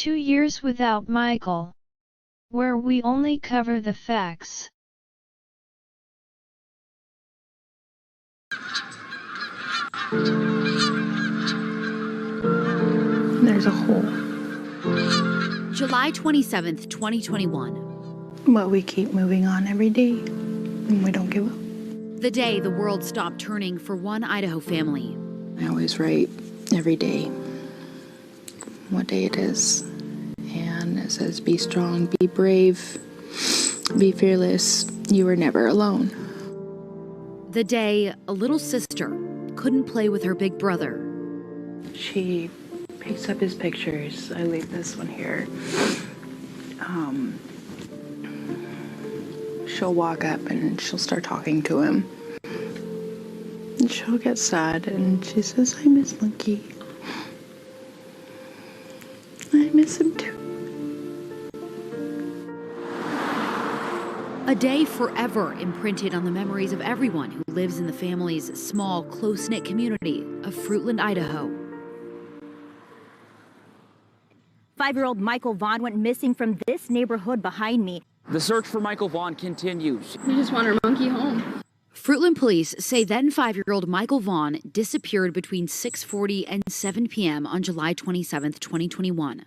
2 years without Michael, where we only cover the facts. There's a hole. July 27th, 2021. But we keep moving on every day, and we don't give up. The day the world stopped turning for one Idaho family. I always write every day what day it is. And it says, be strong, be brave, be fearless. You are never alone. The day a little sister couldn't play with her big brother. She picks up his pictures. I leave this one here. She'll walk up and she'll start talking to him. And she'll get sad and she says, I miss Monkey. I miss him too. A day forever imprinted on the memories of everyone who lives in the family's small, close-knit community of Fruitland, Idaho. 5-year-old Michael Vaughan went missing from this neighborhood behind me. The search for Michael Vaughan continues. We just want our monkey home. Fruitland police say then 5-year-old Michael Vaughan disappeared between 6:40 and 7 p.m. on July 27th, 2021.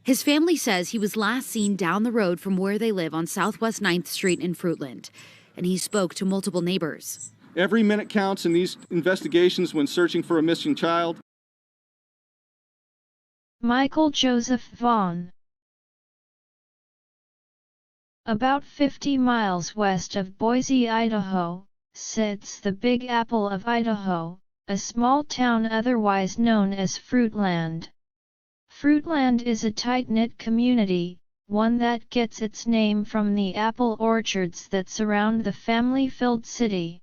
His family says he was last seen down the road from where they live on Southwest 9th Street in Fruitland, and he spoke to multiple neighbors. Every minute counts in these investigations when searching for a missing child. Michael Joseph Vaughan. About 50 miles west of Boise, Idaho, sits the Big Apple of Idaho, a small town otherwise known as Fruitland. Fruitland is a tight-knit community, one that gets its name from the apple orchards that surround the family-filled city.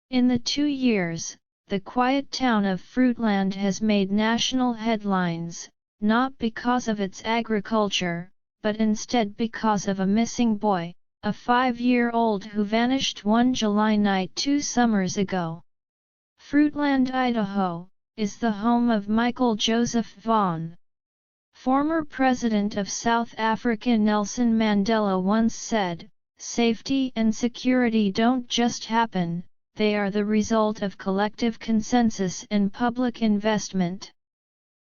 In the 2 years, the quiet town of Fruitland has made national headlines, not because of its agriculture, but instead because of a missing boy, a 5-year-old who vanished one July night 2 summers ago. Fruitland, Idaho, is the home of Michael Joseph Vaughan. Former President of South Africa Nelson Mandela once said, "Safety and security don't just happen, they are the result of collective consensus and public investment."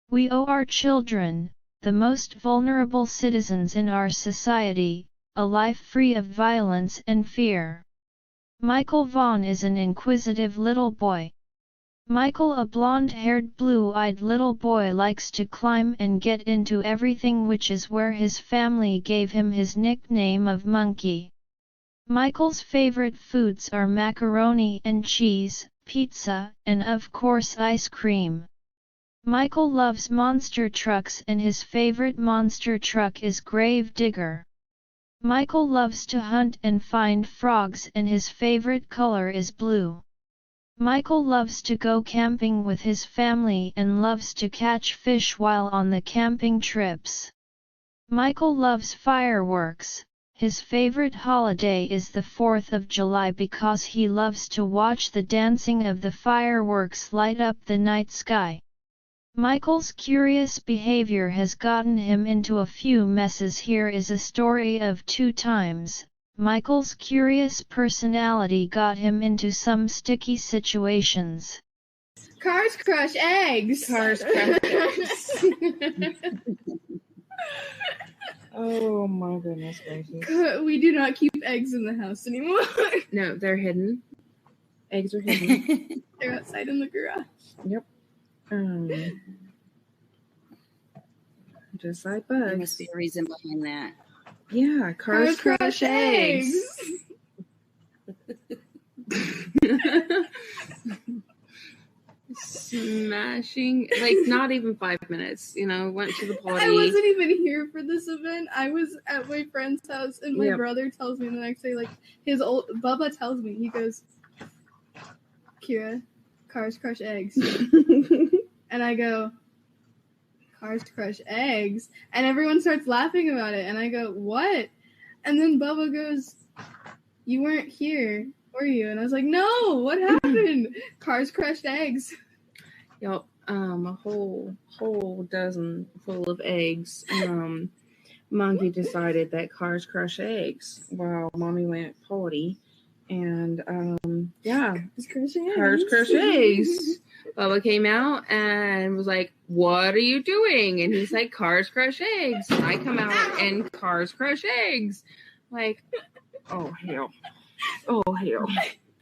We owe our children, the most vulnerable citizens in our society, a life free of violence and fear. Michael Vaughan is an inquisitive little boy. Michael, a blonde-haired, blue-eyed little boy, likes to climb and get into everything, which is where his family gave him his nickname of Monkey. Michael's favorite foods are macaroni and cheese, pizza, and of course ice cream. Michael loves monster trucks and his favorite monster truck is Grave Digger. Michael loves to hunt and find frogs and his favorite color is blue. Michael loves to go camping with his family and loves to catch fish while on the camping trips. Michael loves fireworks. His favorite holiday is the 4th of July because he loves to watch the dancing of the fireworks light up the night sky. Michael's curious behavior has gotten him into a few messes. Here is a story of 2 times. Michael's curious personality got him into some sticky situations. Cars crush eggs. Cars crush eggs. Oh my goodness gracious. We do not keep eggs in the house anymore. No, they're hidden. Eggs are hidden. They're outside in the garage. Yep. Just like bugs. There must be a reason behind that. Yeah, cars crush eggs. Smashing, like not even 5 minutes, went to the party. I wasn't even here for this event. I was at my friend's house and my brother tells me the next day, like Bubba tells me, he goes, "Kira, cars crush eggs." And I go, "Cars crush eggs?" And everyone starts laughing about it. And I go, "What?" And then Bubba goes, "You weren't here, were you?" And I was like, "No, what happened?" Cars crushed eggs. Yep. a whole dozen full of eggs. Monkey decided that cars crush eggs while mommy went potty. And yeah, cars crush eggs. Bubba came out and was like, "What are you doing?" And he's like, "Cars crush eggs." And I come out and cars crush eggs. Like, oh hell. Oh hell.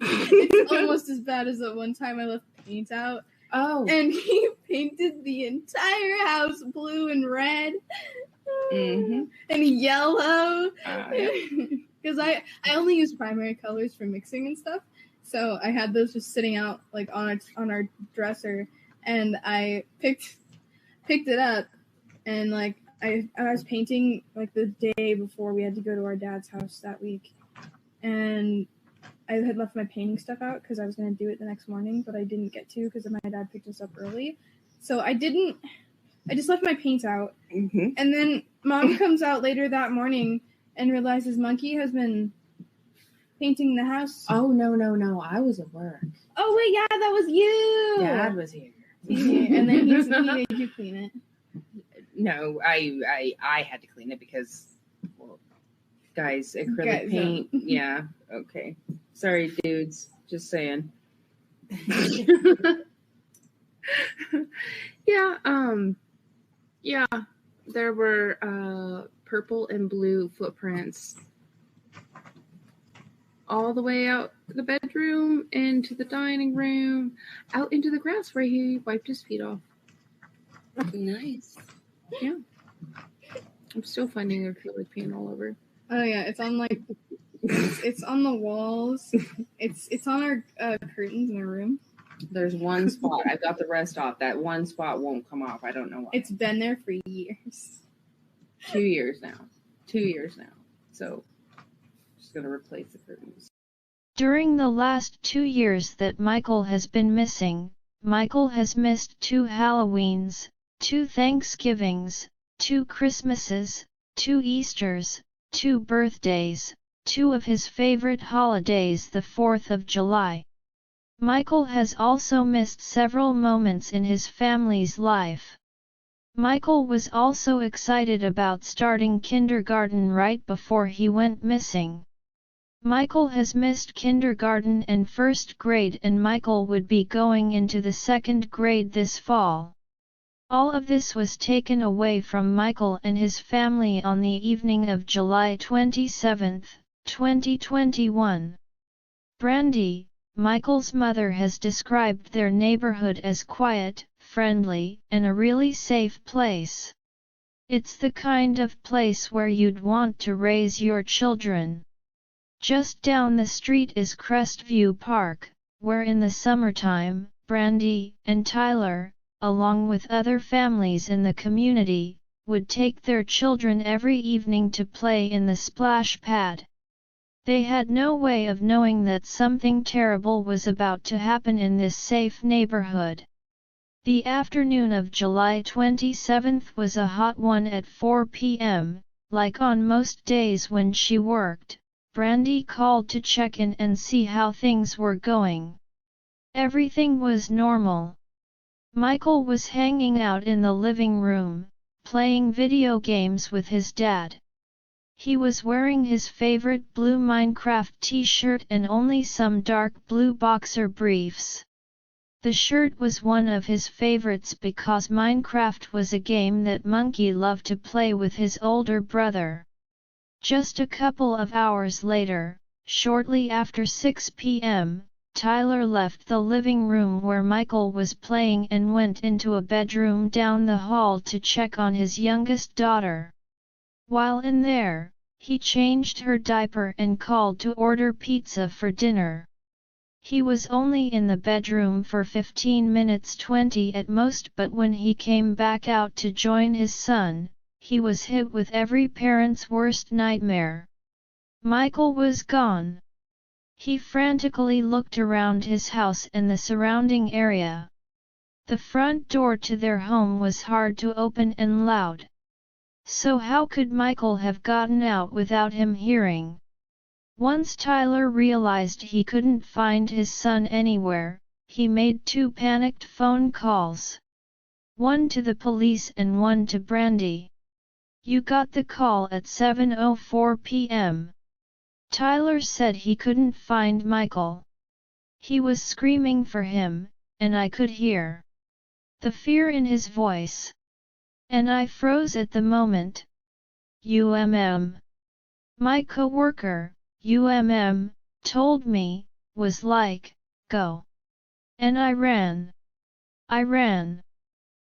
It's almost as bad as the one time I left paint out. Oh. And he painted the entire house blue and red. Mm-hmm. And yellow. Yeah. Because I only use primary colors for mixing and stuff. So I had those just sitting out like on our dresser, and I picked it up, and like I was painting like the day before we had to go to our dad's house that week, and I had left my painting stuff out because I was going to do it the next morning, but I didn't get to because my dad picked us up early. So I just left my paint out. Mm-hmm. And then Mom comes out later that morning and realizes Monkey has been painting the house. Oh, no. I was at work. Oh, wait, yeah, that was you. Dad was here. And then he made you clean it. No, I had to clean it because, well, guys, acrylic paint. Yeah, okay. Sorry, dudes. Just saying. Yeah, there were purple and blue footprints all the way out the bedroom, into the dining room, out into the grass where he wiped his feet off. Nice. Yeah. I'm still finding acrylic paint all over. Oh yeah, it's on like it's on the walls. It's on our curtains in our room. There's one spot. I got the rest off. That one spot won't come off. I don't know why. It's been there for years. 2 years now. 2 years now. So, just gonna replace the curtains. During the last 2 years that Michael has been missing, Michael has missed 2 Halloweens, 2 Thanksgivings, 2 Christmases, 2 Easters, 2 birthdays, 2 of his favorite holidays, the 4th of July. Michael has also missed several moments in his family's life. Michael was also excited about starting kindergarten right before he went missing. Michael has missed kindergarten and first grade, and Michael would be going into the second grade this fall. All of this was taken away from Michael and his family on the evening of July 27, 2021. Brandy, Michael's mother, has described their neighborhood as quiet, friendly, and a really safe place. It's the kind of place where you'd want to raise your children. Just down the street is Crestview Park, where in the summertime, Brandy and Tyler, along with other families in the community, would take their children every evening to play in the splash pad. They had no way of knowing that something terrible was about to happen in this safe neighborhood. The afternoon of July 27 was a hot one at 4 p.m., like on most days when she worked. Brandy called to check in and see how things were going. Everything was normal. Michael was hanging out in the living room, playing video games with his dad. He was wearing his favorite blue Minecraft t-shirt and only some dark blue boxer briefs. The shirt was one of his favorites because Minecraft was a game that Monkey loved to play with his older brother. Just a couple of hours later, shortly after 6 p.m., Tyler left the living room where Michael was playing and went into a bedroom down the hall to check on his youngest daughter. While in there, he changed her diaper and called to order pizza for dinner. He was only in the bedroom for 15 minutes, 20 at most, but when he came back out to join his son, he was hit with every parent's worst nightmare. Michael was gone. He frantically looked around his house and the surrounding area. The front door to their home was hard to open and loud. So how could Michael have gotten out without him hearing? Once Tyler realized he couldn't find his son anywhere, he made 2 panicked phone calls. one to the police and one to Brandy. You got the call at 7:04 p.m. Tyler said he couldn't find Michael. He was screaming for him, and I could hear the fear in his voice. And I froze at the moment. My coworker, told me, was like, go. And I ran.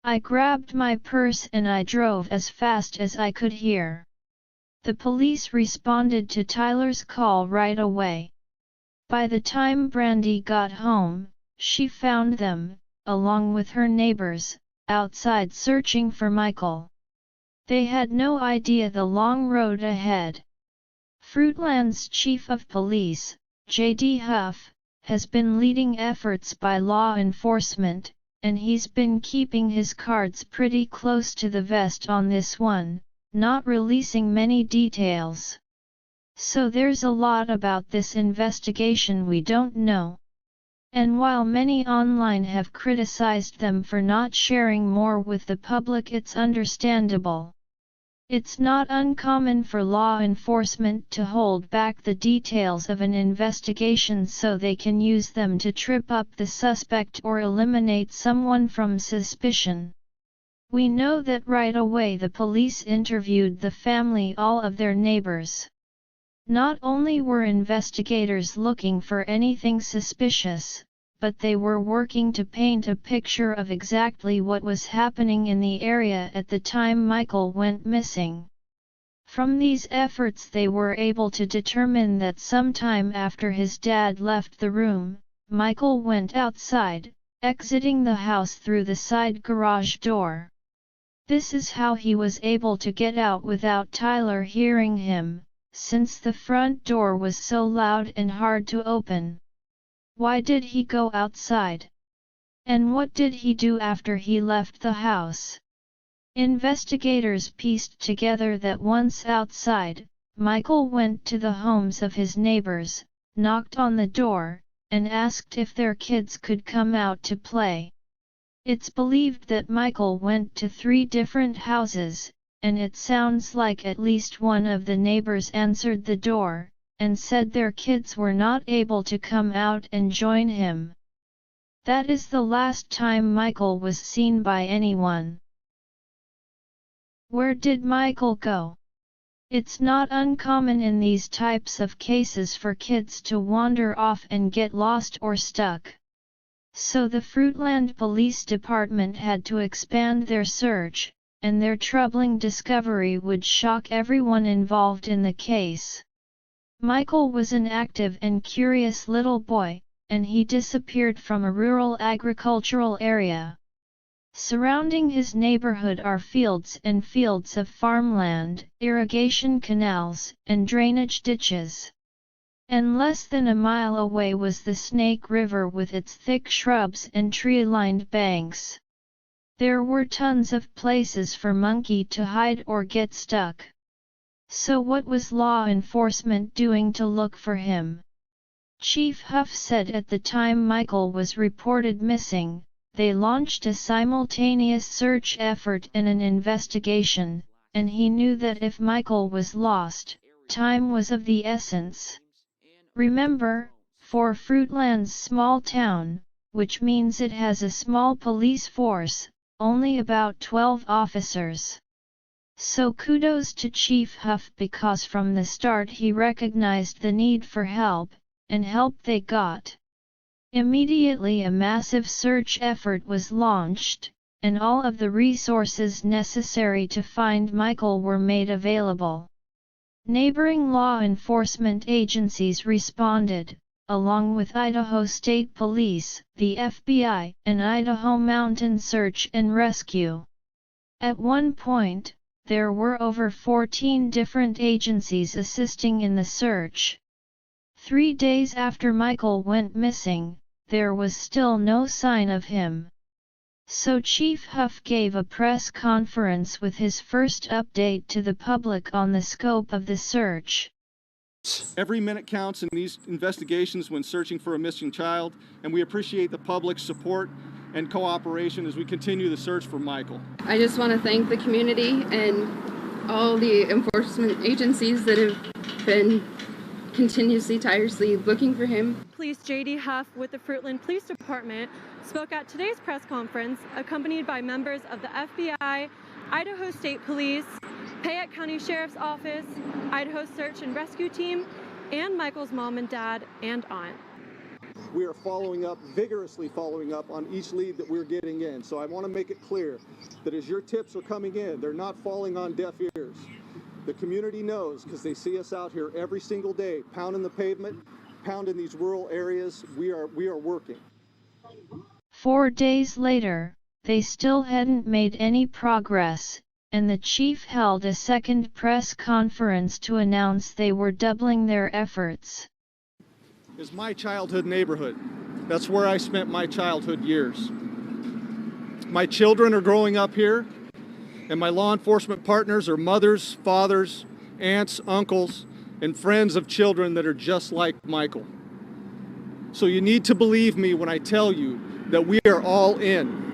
I grabbed my purse and I drove as fast as I could hear. The police responded to Tyler's call right away. By the time Brandy got home, she found them, along with her neighbors, outside searching for Michael. They had no idea the long road ahead. Fruitland's chief of police, J.D. Huff, has been leading efforts by law enforcement, and he's been keeping his cards pretty close to the vest on this one, not releasing many details. So there's a lot about this investigation we don't know. And while many online have criticized them for not sharing more with the public, it's understandable. It's not uncommon for law enforcement to hold back the details of an investigation so they can use them to trip up the suspect or eliminate someone from suspicion. We know that right away the police interviewed the family, all of their neighbors. Not only were investigators looking for anything suspicious, but they were working to paint a picture of exactly what was happening in the area at the time Michael went missing. From these efforts they were able to determine that sometime after his dad left the room, Michael went outside, exiting the house through the side garage door. This is how he was able to get out without Tyler hearing him, since the front door was so loud and hard to open. Why did he go outside? And what did he do after he left the house? Investigators pieced together that once outside, Michael went to the homes of his neighbors, knocked on the door, and asked if their kids could come out to play. It's believed that Michael went to 3 different houses, and it sounds like at least one of the neighbors answered the door, and said their kids were not able to come out and join him. That is the last time Michael was seen by anyone. Where did Michael go? It's not uncommon in these types of cases for kids to wander off and get lost or stuck. So the Fruitland Police Department had to expand their search, and their troubling discovery would shock everyone involved in the case. Michael was an active and curious little boy, and he disappeared from a rural agricultural area. Surrounding his neighborhood are fields and fields of farmland, irrigation canals, and drainage ditches. And less than a mile away was the Snake River with its thick shrubs and tree-lined banks. There were tons of places for Monkey to hide or get stuck. So what was law enforcement doing to look for him? Chief Huff said at the time Michael was reported missing, they launched a simultaneous search effort and an investigation, and he knew that if Michael was lost, time was of the essence. Remember, for Fruitland's small town, which means it has a small police force, only about 12 officers. So kudos to Chief Huff because from the start he recognized the need for help, and help they got. Immediately a massive search effort was launched, and all of the resources necessary to find Michael were made available. Neighboring law enforcement agencies responded, along with Idaho State Police, the FBI, and Idaho Mountain Search and Rescue. At one point, there were over 14 different agencies assisting in the search. 3 days after Michael went missing, there was still no sign of him. So Chief Huff gave a press conference with his first update to the public on the scope of the search. Every minute counts in these investigations when searching for a missing child, and we appreciate the public's support and cooperation as we continue the search for Michael. I just want to thank the community and all the enforcement agencies that have been continuously, tirelessly looking for him. Police J.D. Huff with the Fruitland Police Department spoke at today's press conference, accompanied by members of the FBI, Idaho State Police, Payette County Sheriff's Office, Idaho Search and Rescue Team, and Michael's mom and dad and aunt. We are vigorously following up on each lead that we're getting in. So I want to make it clear that as your tips are coming in, they're not falling on deaf ears. The community knows because they see us out here every single day, pounding the pavement, pounding these rural areas. We are working. 4 days later, they still hadn't made any progress, and the chief held a second press conference to announce they were doubling their efforts. Is my childhood neighborhood. That's where I spent my childhood years. My children are growing up here, and my law enforcement partners are mothers, fathers, aunts, uncles, and friends of children that are just like Michael. So you need to believe me when I tell you that we are all in.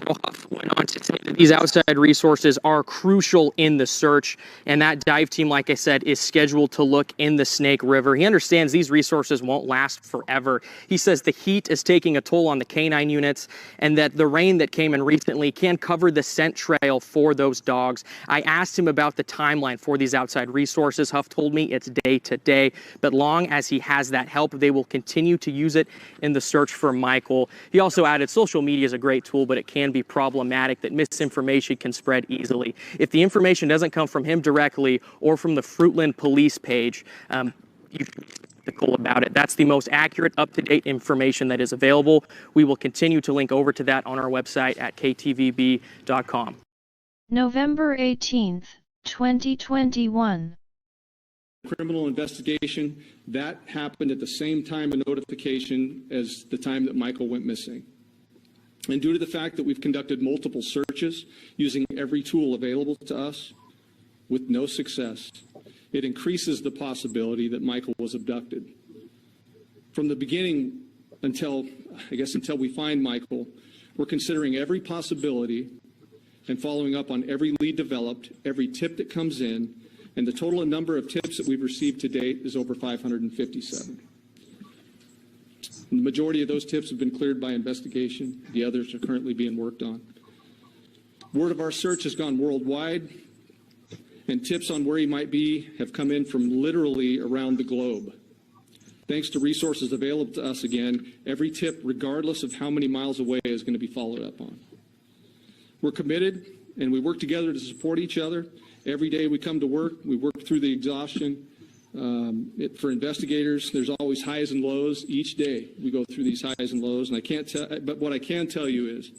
Now, Huff went on to say that these outside resources are crucial in the search, and that dive team, like I said, is scheduled to look in the Snake River. He understands these resources won't last forever. He says the heat is taking a toll on the canine units, and that the rain that came in recently can cover the scent trail for those dogs. I asked him about the timeline for these outside resources. Huff told me it's day to day, but long as he has that help, they will continue to use it in the search for Michael. He also added social media is a great tool, but it can be problematic, that misinformation can spread easily. If the information doesn't come from him directly or from the Fruitland police page, you should be skeptical about it. That's the most accurate, up-to-date information that is available. We will continue to link over to that on our website at ktvb.com. November 18th, 2021. Criminal investigation, that happened at the same time of notification as the time that Michael went missing. And due to the fact that we've conducted multiple searches using every tool available to us with no success, it increases the possibility that Michael was abducted. From the beginning until we find Michael, we're considering every possibility and following up on every lead developed, every tip that comes in, and the total number of tips that we've received to date is over 557. And the majority of those tips have been cleared by investigation. The others are currently being worked on. Word of our search has gone worldwide, and tips on where he might be have come in from literally around the globe. Thanks to resources available to us again, every tip, regardless of how many miles away, is going to be followed up on. We're committed, and we work together to support each other. Every day we come to work, we work through the exhaustion. For investigators, there's always highs and lows. Each day we go through these highs and lows, and I can't tell, but what I can tell you is,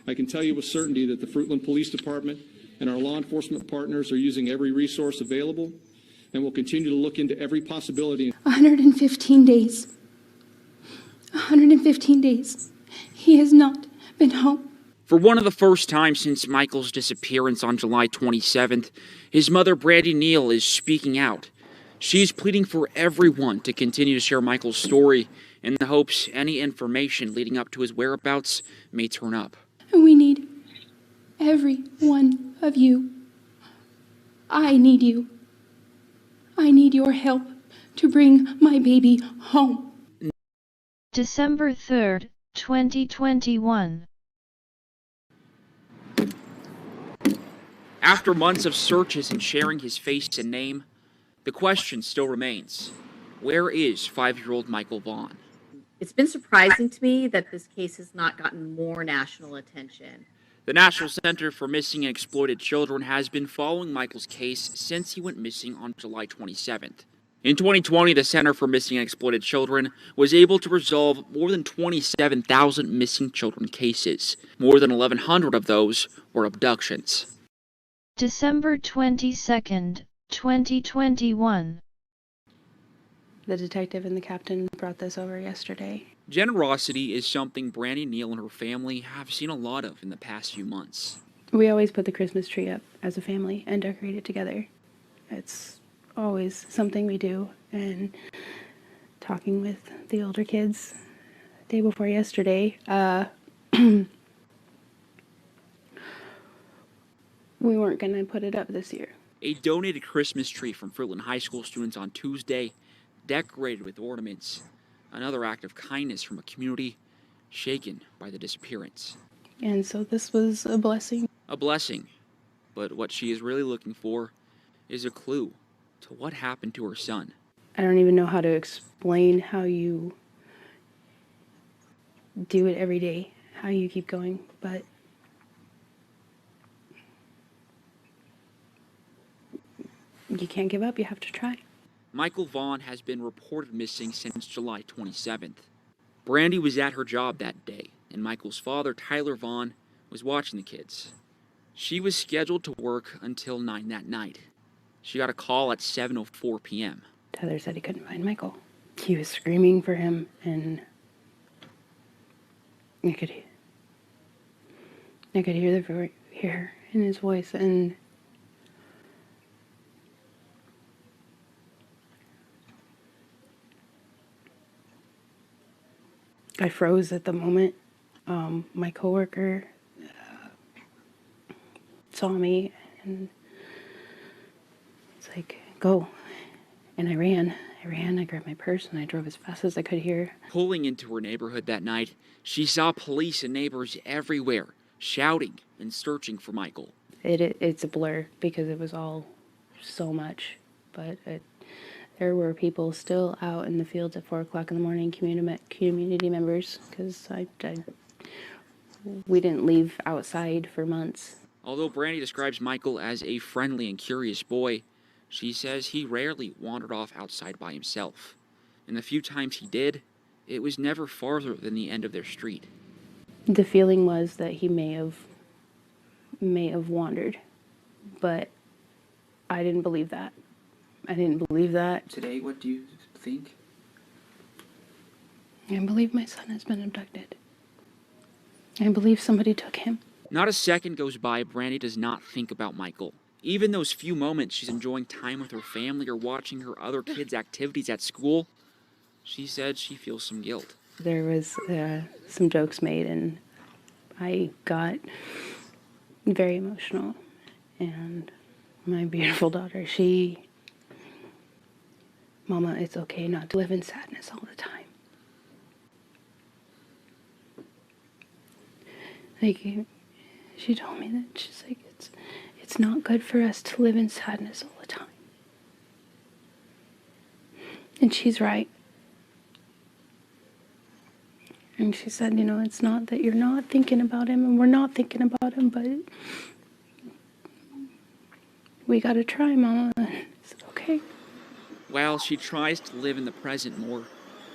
I can tell you with certainty that the Fruitland Police Department and our law enforcement partners are using every resource available, and will continue to look into every possibility. 115 days. 115 days. He has not been home. For one of the first times since Michael's disappearance on July 27th, his mother, Brandy Neal, is speaking out. She's pleading for everyone to continue to share Michael's story in the hopes any information leading up to his whereabouts may turn up. We need every one of you. I need you. I need your help to bring my baby home. December 3rd, 2021. After months of searches and sharing his face and name, the question still remains: where is 5-year-old Michael Vaughan? It's been surprising to me that this case has not gotten more national attention. The National Center for Missing and Exploited Children has been following Michael's case since he went missing on July 27th. In 2020, the Center for Missing and Exploited Children was able to resolve more than 27,000 missing children cases. More than 1,100 of those were abductions. December 22nd, 2021. The detective and the captain brought this over yesterday. Generosity is something Brandy Neal and her family have seen a lot of in the past few months. We always put the Christmas tree up as a family and decorate it together. It's always something we do, and talking with the older kids, day before yesterday, we weren't going to put it up this year. A donated Christmas tree from Fruitland High School students on Tuesday, decorated with ornaments. Another act of kindness from a community shaken by the disappearance. And so this was a blessing. A blessing, but what she is really looking for is a clue to what happened to her son. I don't even know how to explain how you do it every day, how you keep going, but you can't give up, you have to try. Michael Vaughan has been reported missing since July 27th. Brandy was at her job that day, and Michael's father, Tyler Vaughan, was watching the kids. She was scheduled to work until 9 that night. She got a call at 7:04 p.m. Tyler said he couldn't find Michael. He was screaming for him, and I could hear the fear in his voice, and I froze at the moment. My coworker saw me, and it's like, go. And I ran, I grabbed my purse, and I drove as fast as I could here. Pulling into her neighborhood that night, she saw police and neighbors everywhere, shouting and searching for Michael. It's a blur because it was all so much, but there were people still out in the fields at 4 o'clock in the morning, community members, because we didn't leave outside for months. Although Brandy describes Michael as a friendly and curious boy, she says he rarely wandered off outside by himself. And the few times he did, it was never farther than the end of their street. The feeling was that he may have wandered, but I didn't believe that. I didn't believe that. Today, what do you think? I believe my son has been abducted. I believe somebody took him. Not a second goes by Brandy does not think about Michael. Even those few moments she's enjoying time with her family or watching her other kids' activities at school, she said she feels some guilt. There was some jokes made, and I got very emotional. And my beautiful daughter, Mama, it's okay not to live in sadness all the time. Like, she told me that, she's like, it's not good for us to live in sadness all the time. And she's right. And she said, it's not that you're not thinking about him, and we're not thinking about him, but we gotta try, Mama. I said, okay. While she tries to live in the present more,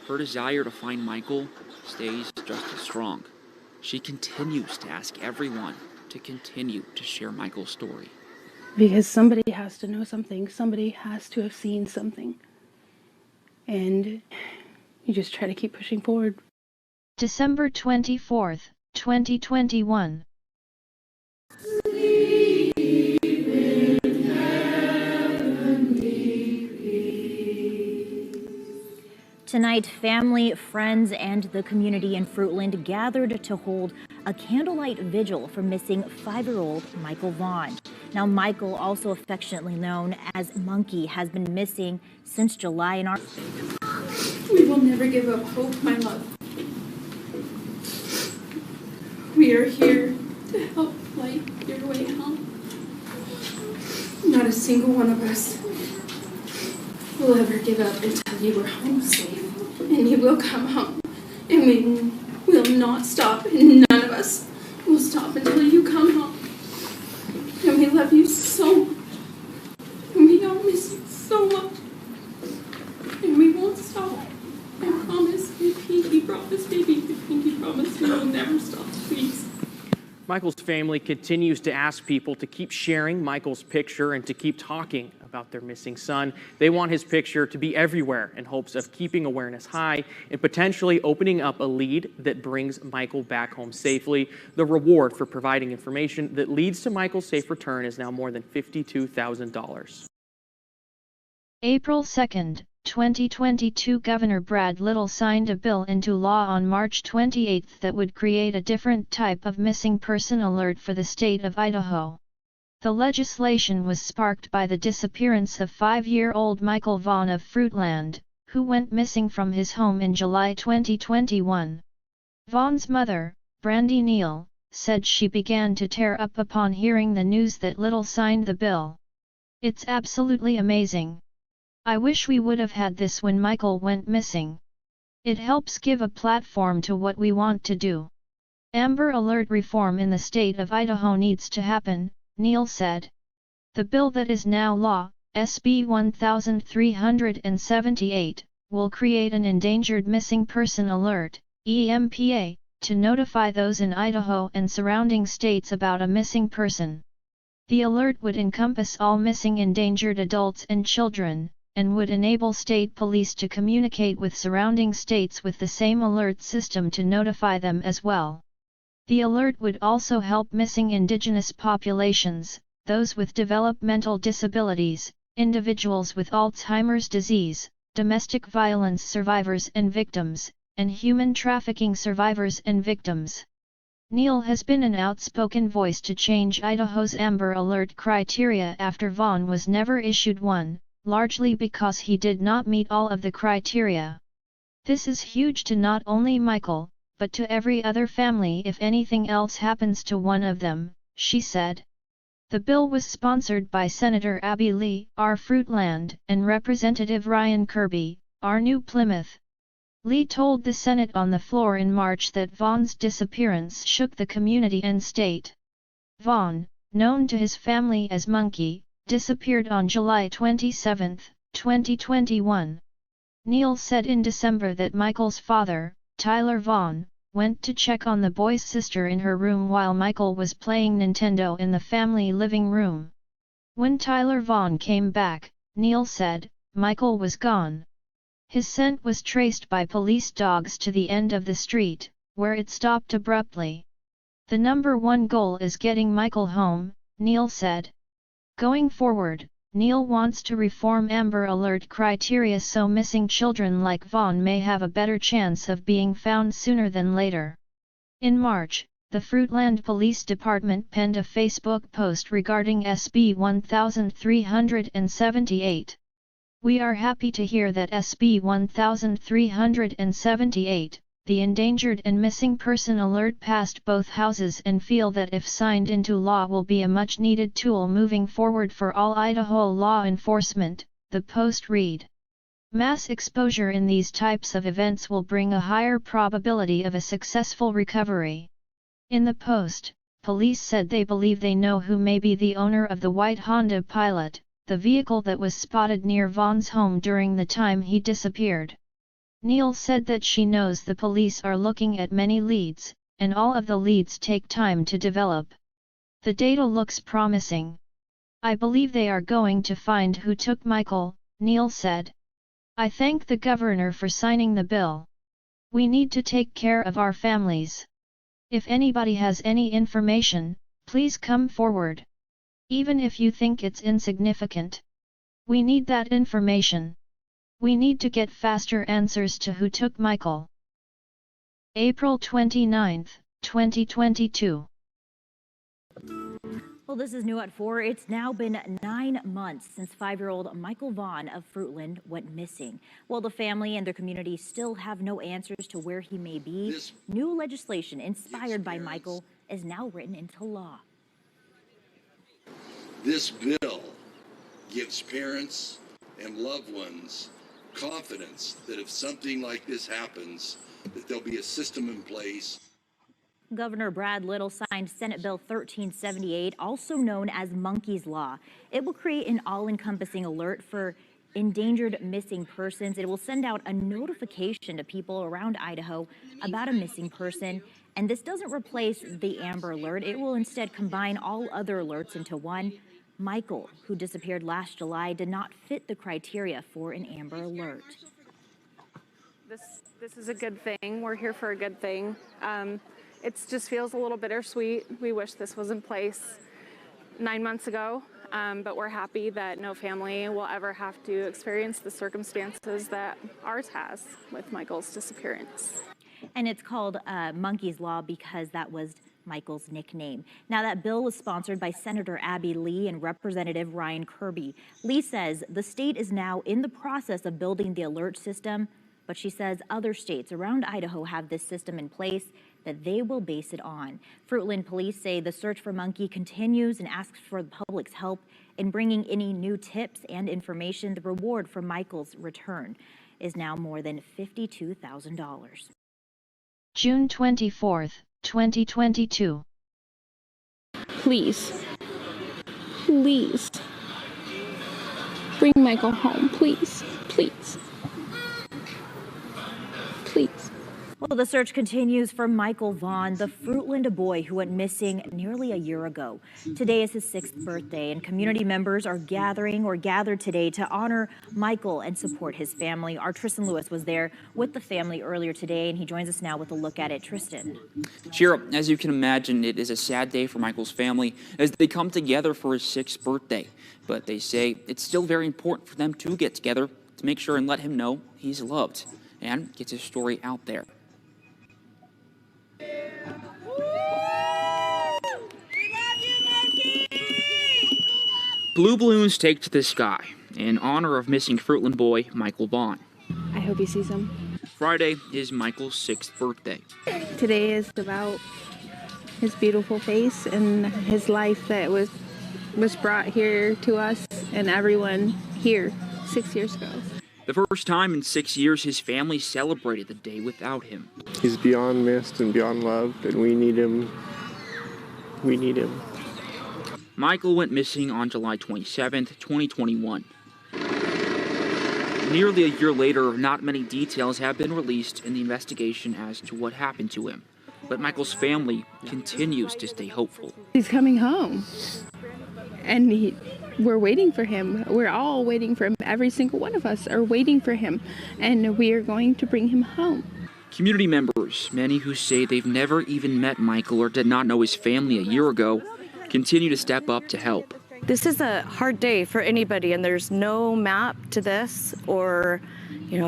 her desire to find Michael stays just as strong. She continues to ask everyone to continue to share Michael's story. Because somebody has to know something. Somebody has to have seen something. And you just try to keep pushing forward. December 24th, 2021. Tonight, family, friends, and the community in Fruitland gathered to hold a candlelight vigil for missing 5-year-old Michael Vaughan. Now, Michael, also affectionately known as Monkey, has been missing since July in our... We will never give up hope, my love. We are here to help light your way home. Not a single one of us will ever give up until you are home safe. And you will come home. And we will not stop. And none of us will stop until you come home. And we love you so much. And we all miss you so much. And we won't stop. I promise. My pinky promise, baby. My pinky promise we will never stop, please. Michael's family continues to ask people to keep sharing Michael's picture and to keep talking about their missing son. They want his picture to be everywhere in hopes of keeping awareness high and potentially opening up a lead that brings Michael back home safely. The reward for providing information that leads to Michael's safe return is now more than $52,000. April 2nd, 2022 Governor Brad Little signed a bill into law on March 28 that would create a different type of missing person alert for the state of Idaho. The legislation was sparked by the disappearance of 5-year-old Michael Vaughan of Fruitland, who went missing from his home in July 2021. Vaughan's mother, Brandy Neal, said she began to tear up upon hearing the news that Little signed the bill. "It's absolutely amazing. I wish we would have had this when Michael went missing. It helps give a platform to what we want to do. Amber Alert reform in the state of Idaho needs to happen," Neal said. The bill that is now law, SB 1378, will create an Endangered Missing Person Alert, EMPA, to notify those in Idaho and surrounding states about a missing person. The alert would encompass all missing endangered adults and children, and would enable state police to communicate with surrounding states with the same alert system to notify them as well. The alert would also help missing indigenous populations, those with developmental disabilities, individuals with Alzheimer's disease, domestic violence survivors and victims, and human trafficking survivors and victims. Neal has been an outspoken voice to change Idaho's Amber Alert criteria after Vaughan was never issued one, largely because he did not meet all of the criteria. "This is huge to not only Michael, but to every other family if anything else happens to one of them," she said. The bill was sponsored by Senator Abby Lee, R. Fruitland, and Representative Ryan Kirby, R. New Plymouth. Lee told the Senate on the floor in March that Vaughan's disappearance shook the community and state. Vaughan, known to his family as Monkey, disappeared on July 27, 2021. Neal said in December that Michael's father, Tyler Vaughan, went to check on the boy's sister in her room while Michael was playing Nintendo in the family living room. When Tyler Vaughan came back, Neal said, Michael was gone. His scent was traced by police dogs to the end of the street, where it stopped abruptly. "The number one goal is getting Michael home," Neal said. Going forward, Neal wants to reform Amber Alert criteria so missing children like Vaughan may have a better chance of being found sooner than later. In March, the Fruitland Police Department penned a Facebook post regarding SB 1378. "We are happy to hear that SB 1378, the Endangered and Missing Person Alert, passed both houses and feel that if signed into law will be a much-needed tool moving forward for all Idaho law enforcement," the post read. "Mass exposure in these types of events will bring a higher probability of a successful recovery." In the post, police said they believe they know who may be the owner of the white Honda Pilot, the vehicle that was spotted near Vaughan's home during the time he disappeared. Neal said that she knows the police are looking at many leads, and all of the leads take time to develop. "The data looks promising. I believe they are going to find who took Michael," Neal said. "I thank the governor for signing the bill. We need to take care of our families. If anybody has any information, please come forward. Even if you think it's insignificant. We need that information. We need to get faster answers to who took Michael." April 29, 2022. Well, this is new at 4. It's now been 9 months since 5-year-old Michael Vaughan of Fruitland went missing. While the family and their community still have no answers to where he may be, new legislation inspired by Michael is now written into law. This bill gives parents and loved ones confidence that if something like this happens, that there'll be a system in place. Governor Brad Little signed Senate Bill 1378, also known as Monkey's Law. It will create an all-encompassing alert for endangered missing persons. It will send out a notification to people around Idaho about a missing person. And this doesn't replace the Amber Alert. It will instead combine all other alerts into one. Michael, who disappeared last July, did not fit the criteria for an Amber Alert. This is a good thing. We're here for a good thing. It just feels a little bittersweet. We wish this was in place 9 months ago. but we're happy that no family will ever have to experience the circumstances that ours has with Michael's disappearance. And it's called Monkey's Law because that was Michael's nickname. Now, that bill was sponsored by Senator Abby Lee and Representative Ryan Kirby. Lee says the state is now in the process of building the alert system, but she says other states around Idaho have this system in place that they will base it on. Fruitland police say the search for Monkey continues and asks for the public's help in bringing any new tips and information. The reward for Michael's return is now more than $52,000. June 24, 2022. Please, please, bring Michael home, please, please, please. Well, the search continues for Michael Vaughan, the Fruitland boy who went missing nearly a year ago. Today is his 6th birthday, and community members are gathered today to honor Michael and support his family. Our Tristan Lewis was there with the family earlier today, and he joins us now with a look at it. Tristan. Shira, as you can imagine, it is a sad day for Michael's family as they come together for his 6th birthday. But they say it's still very important for them to get together to make sure and let him know he's loved and gets his story out there. Blue balloons take to the sky in honor of missing Fruitland boy Michael Vaughan. I hope he sees him. Friday is Michael's 6th birthday. Today is about his beautiful face and his life that was brought here to us and everyone here 6 years ago. The first time in 6 years his family celebrated the day without him. He's beyond missed and beyond loved, and we need him. We need him. Michael went missing on July 27th, 2021. Nearly a year later, not many details have been released in the investigation as to what happened to him. But Michael's family continues to stay hopeful. He's coming home, and we're waiting for him. We're all waiting for him. Every single one of us are waiting for him, and we are going to bring him home. Community members, many who say they've never even met Michael or did not know his family a year ago, continue to step up to help. This is a hard day for anybody, and there's no map to this or,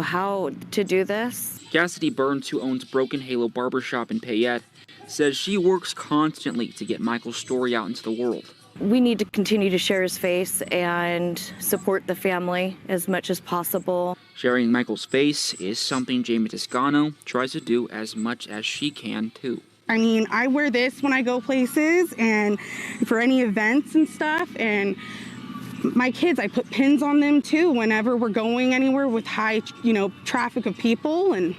how to do this. Cassidy Burns, who owns Broken Halo Barbershop in Payette, says she works constantly to get Michael's story out into the world. We need to continue to share his face and support the family as much as possible. Sharing Michael's face is something Jamie Toscano tries to do as much as she can, too. I mean, I wear this when I go places and for any events and stuff. And my kids, I put pins on them too whenever we're going anywhere with high, traffic of people. And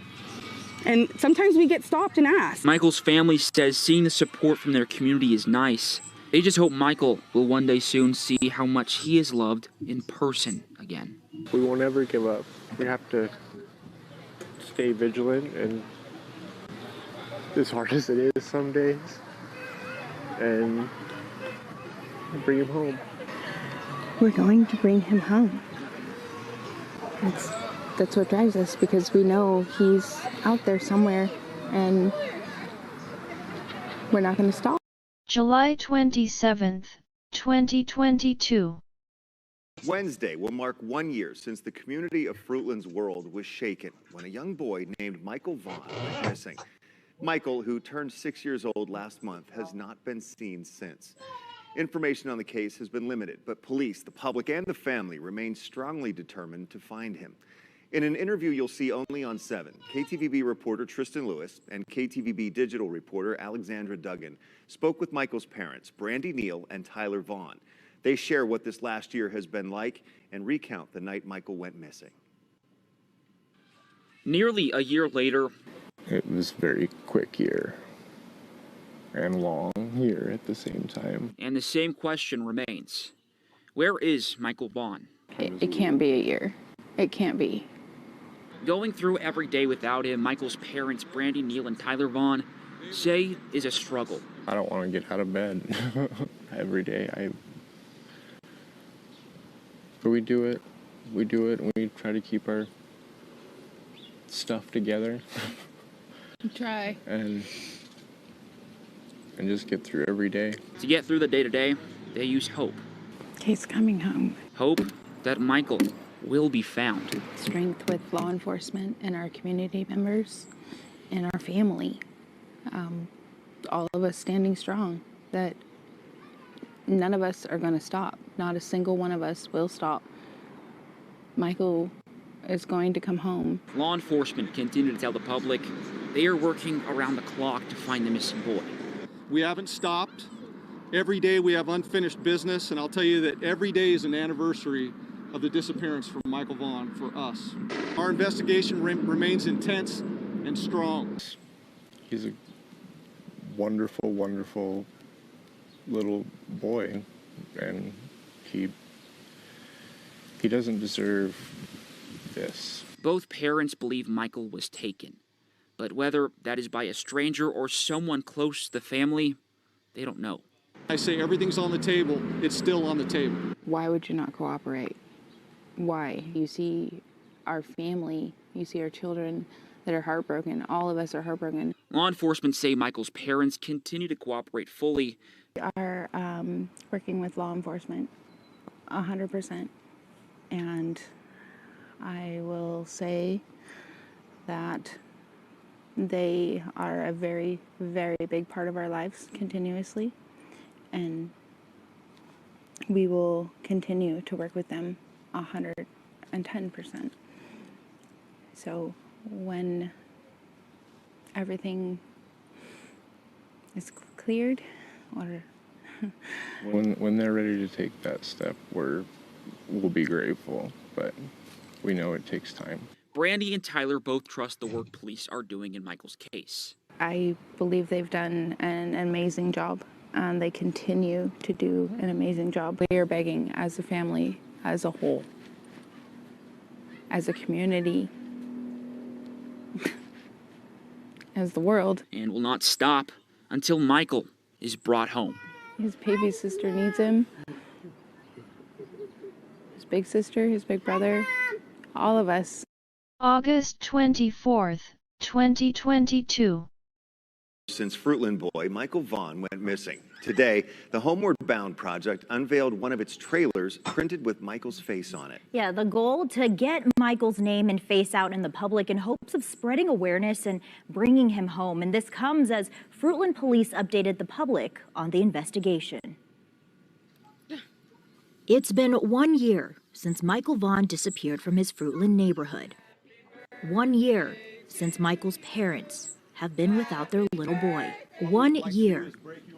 sometimes we get stopped and asked. Michael's family says seeing the support from their community is nice. They just hope Michael will one day soon see how much he is loved in person again. We won't ever give up. We have to stay vigilant, and as hard as it is some days, and bring him home. We're going to bring him home. That's what drives us, because we know he's out there somewhere, and we're not going to stop. July 27, 2022. Wednesday will mark 1 year since the community of Fruitland's world was shaken when a young boy named Michael Vaughan went missing. Michael, who turned 6 years old last month, has not been seen since. Information on the case has been limited, but police, the public, and the family remain strongly determined to find him. In an interview you'll see only on 7, KTVB reporter Tristan Lewis and KTVB digital reporter Alexandra Duggan spoke with Michael's parents, Brandy Neal and Tyler Vaughan. They share what this last year has been like and recount the night Michael went missing. Nearly a year later, it was a very quick year and long year at the same time. And the same question remains. Where is Michael Vaughan? It can't be a year. It can't be. Going through every day without him, Michael's parents, Brandy Neal and Tyler Vaughan, say is a struggle. I don't want to get out of bed every day. But we do it. We do it, and we try to keep our stuff together. Try. And just get through every day. To get through the day-to-day, they use hope. He's coming home. Hope that Michael will be found. Strength with law enforcement and our community members and our family. All of us standing strong, that none of us are going to stop. Not a single one of us will stop. Michael is going to come home. Law enforcement continue to tell the public they are working around the clock to find the missing boy. We haven't stopped. Every day we have unfinished business, and I'll tell you that every day is an anniversary of the disappearance from Michael Vaughan for us. Our investigation remains intense and strong. He's a wonderful, wonderful little boy, and he doesn't deserve this. Both parents believe Michael was taken, but whether that is by a stranger or someone close to the family, they don't know. I say everything's on the table, it's still on the table. Why would you not cooperate? Why? You see our family, you see our children that are heartbroken. All of us are heartbroken. Law enforcement say Michael's parents continue to cooperate fully. We are working with law enforcement 100%. And I will say that they are a very, very big part of our lives continuously. And we will continue to work with them 110%. So when everything is cleared, or when they're ready to take that step, we'll be grateful, but we know it takes time. Brandy and Tyler both trust the work police are doing in Michael's case. I believe they've done an amazing job, and they continue to do an amazing job. We are begging as a family, as a whole, as a community, as the world. And will not stop until Michael is brought home. His baby sister needs him. His big sister, his big brother, all of us. August 24th, 2022. Since Fruitland boy Michael Vaughan went missing. Today, the Homeward Bound Project unveiled one of its trailers printed with Michael's face on it. Yeah, the goal to get Michael's name and face out in the public in hopes of spreading awareness and bringing him home. And this comes as Fruitland police updated the public on the investigation. It's been 1 year since Michael Vaughan disappeared from his Fruitland neighborhood. 1 year since Michael's parents have been without their little boy. 1 year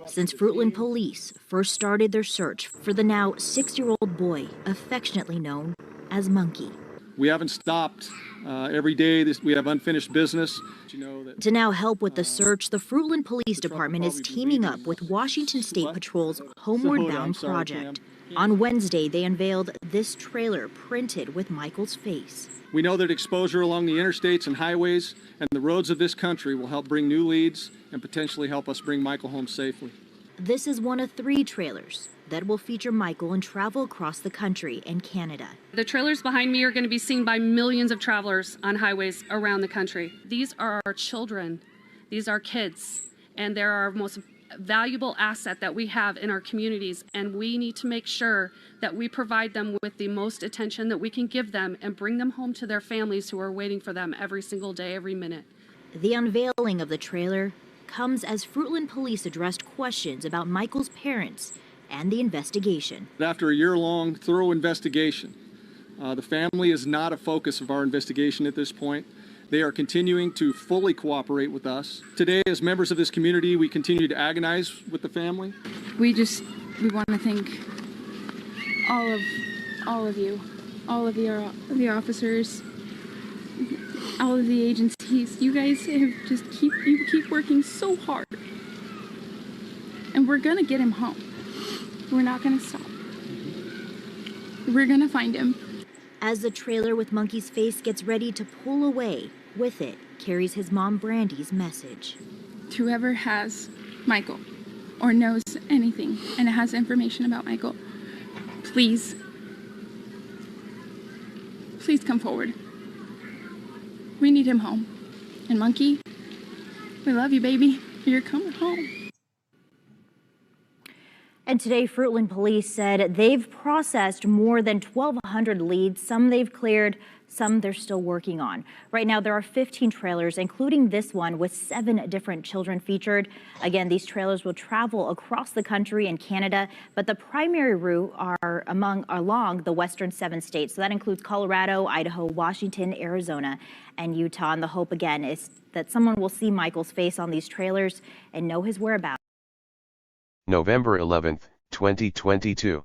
since Fruitland police first started their search for the now 6-year-old boy, affectionately known as Monkey. We haven't stopped. Every day we have unfinished business. To now help with the search, the Fruitland Police Department is teaming up with Washington State Patrol's Homeward Bound Project. On Wednesday, they unveiled this trailer printed with Michael's face. We know that exposure along the interstates and highways and the roads of this country will help bring new leads and potentially help us bring Michael home safely. This is one of 3 trailers that will feature Michael and travel across the country and Canada. The trailers behind me are going to be seen by millions of travelers on highways around the country. These are our children. These are kids. And they're our most valuable asset that we have in our communities, and we need to make sure that we provide them with the most attention that we can give them and bring them home to their families who are waiting for them every single day, every minute. The unveiling of the trailer comes as Fruitland police addressed questions about Michael's parents and the investigation. After a year-long thorough investigation, the family is not a focus of our investigation at this point. They are continuing to fully cooperate with us. Today, as members of this community, we continue to agonize with the family. We want to thank all of you, all of the officers, all of the agencies. You guys have keep working so hard, and we're gonna get him home. We're not gonna stop. We're gonna find him. As the trailer with Monkey's face gets ready to pull away, with it carries his mom Brandy's message. Whoever has Michael or knows anything and has information about Michael, please come forward. We need him home. And Monkey, we love you, baby. You're coming home. And today, Fruitland Police said they've processed more than 1,200 leads. Some they've cleared, some they're still working on. Right now, there are 15 trailers, including this one with 7 different children featured. Again, these trailers will travel across the country and Canada, but the primary route are along the western 7 states. So that includes Colorado, Idaho, Washington, Arizona, and Utah. And the hope, again, is that someone will see Michael's face on these trailers and know his whereabouts. November 11th, 2022.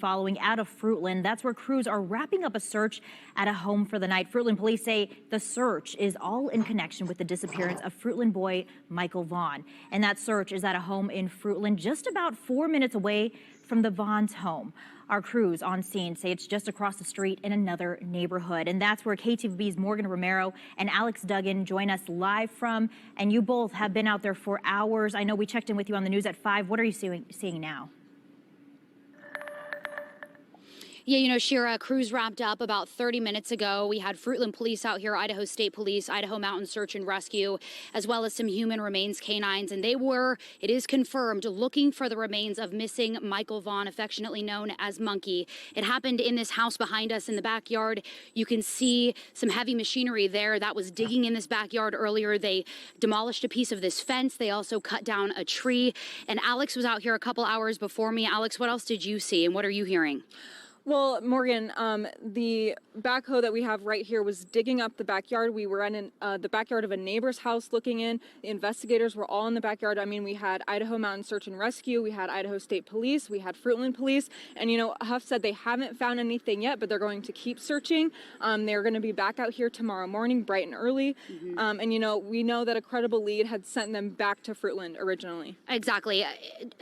Following out of Fruitland, that's where crews are wrapping up a search at a home for the night. Fruitland police say the search is all in connection with the disappearance of Fruitland boy Michael Vaughan. And that search is at a home in Fruitland, just about 4 minutes away from the Vaughan's home. Our crews on scene say it's just across the street in another neighborhood. And that's where KTVB's Morgan Romero and Alex Duggan join us live from. And you both have been out there for hours. I know we checked in with you on the news at 5. What are you seeing now? Yeah, you know, Shira, crews wrapped up about 30 minutes ago. We had Fruitland Police out here, Idaho State Police, Idaho Mountain Search and Rescue, as well as some human remains canines. And they were, it is confirmed, looking for the remains of missing Michael Vaughan, affectionately known as Monkey. It happened in this house behind us in the backyard. You can see some heavy machinery there that was digging in this backyard earlier. They demolished a piece of this fence. They also cut down a tree. And Alex was out here a couple hours before me. Alex, what else did you see and what are you hearing? Well, Morgan, the backhoe that we have right here was digging up the backyard. We were in the backyard of a neighbor's house looking in. The investigators were all in the backyard. I mean, we had Idaho Mountain Search and Rescue, we had Idaho State Police, we had Fruitland Police. And, you know, Huff said they haven't found anything yet, but they're going to keep searching. They're going to be back out here tomorrow morning, bright and early. And, you know, we know that a credible lead had sent them back to Fruitland originally. Exactly.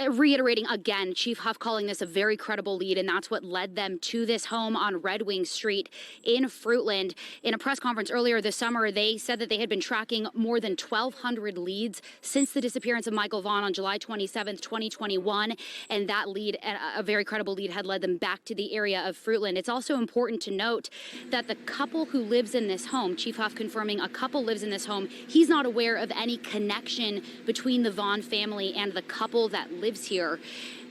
Reiterating again, Chief Huff calling this a very credible lead, and that's what led them to this home on Red Wing Street in Fruitland. In a press conference earlier this summer, they said that they had been tracking more than 1,200 leads since the disappearance of Michael Vaughan on July 27th, 2021. And that lead, a very credible lead, had led them back to the area of Fruitland. It's also important to note that the couple who lives in this home, Chief Huff confirming a couple lives in this home, he's not aware of any connection between the Vaughan family and the couple that lives here.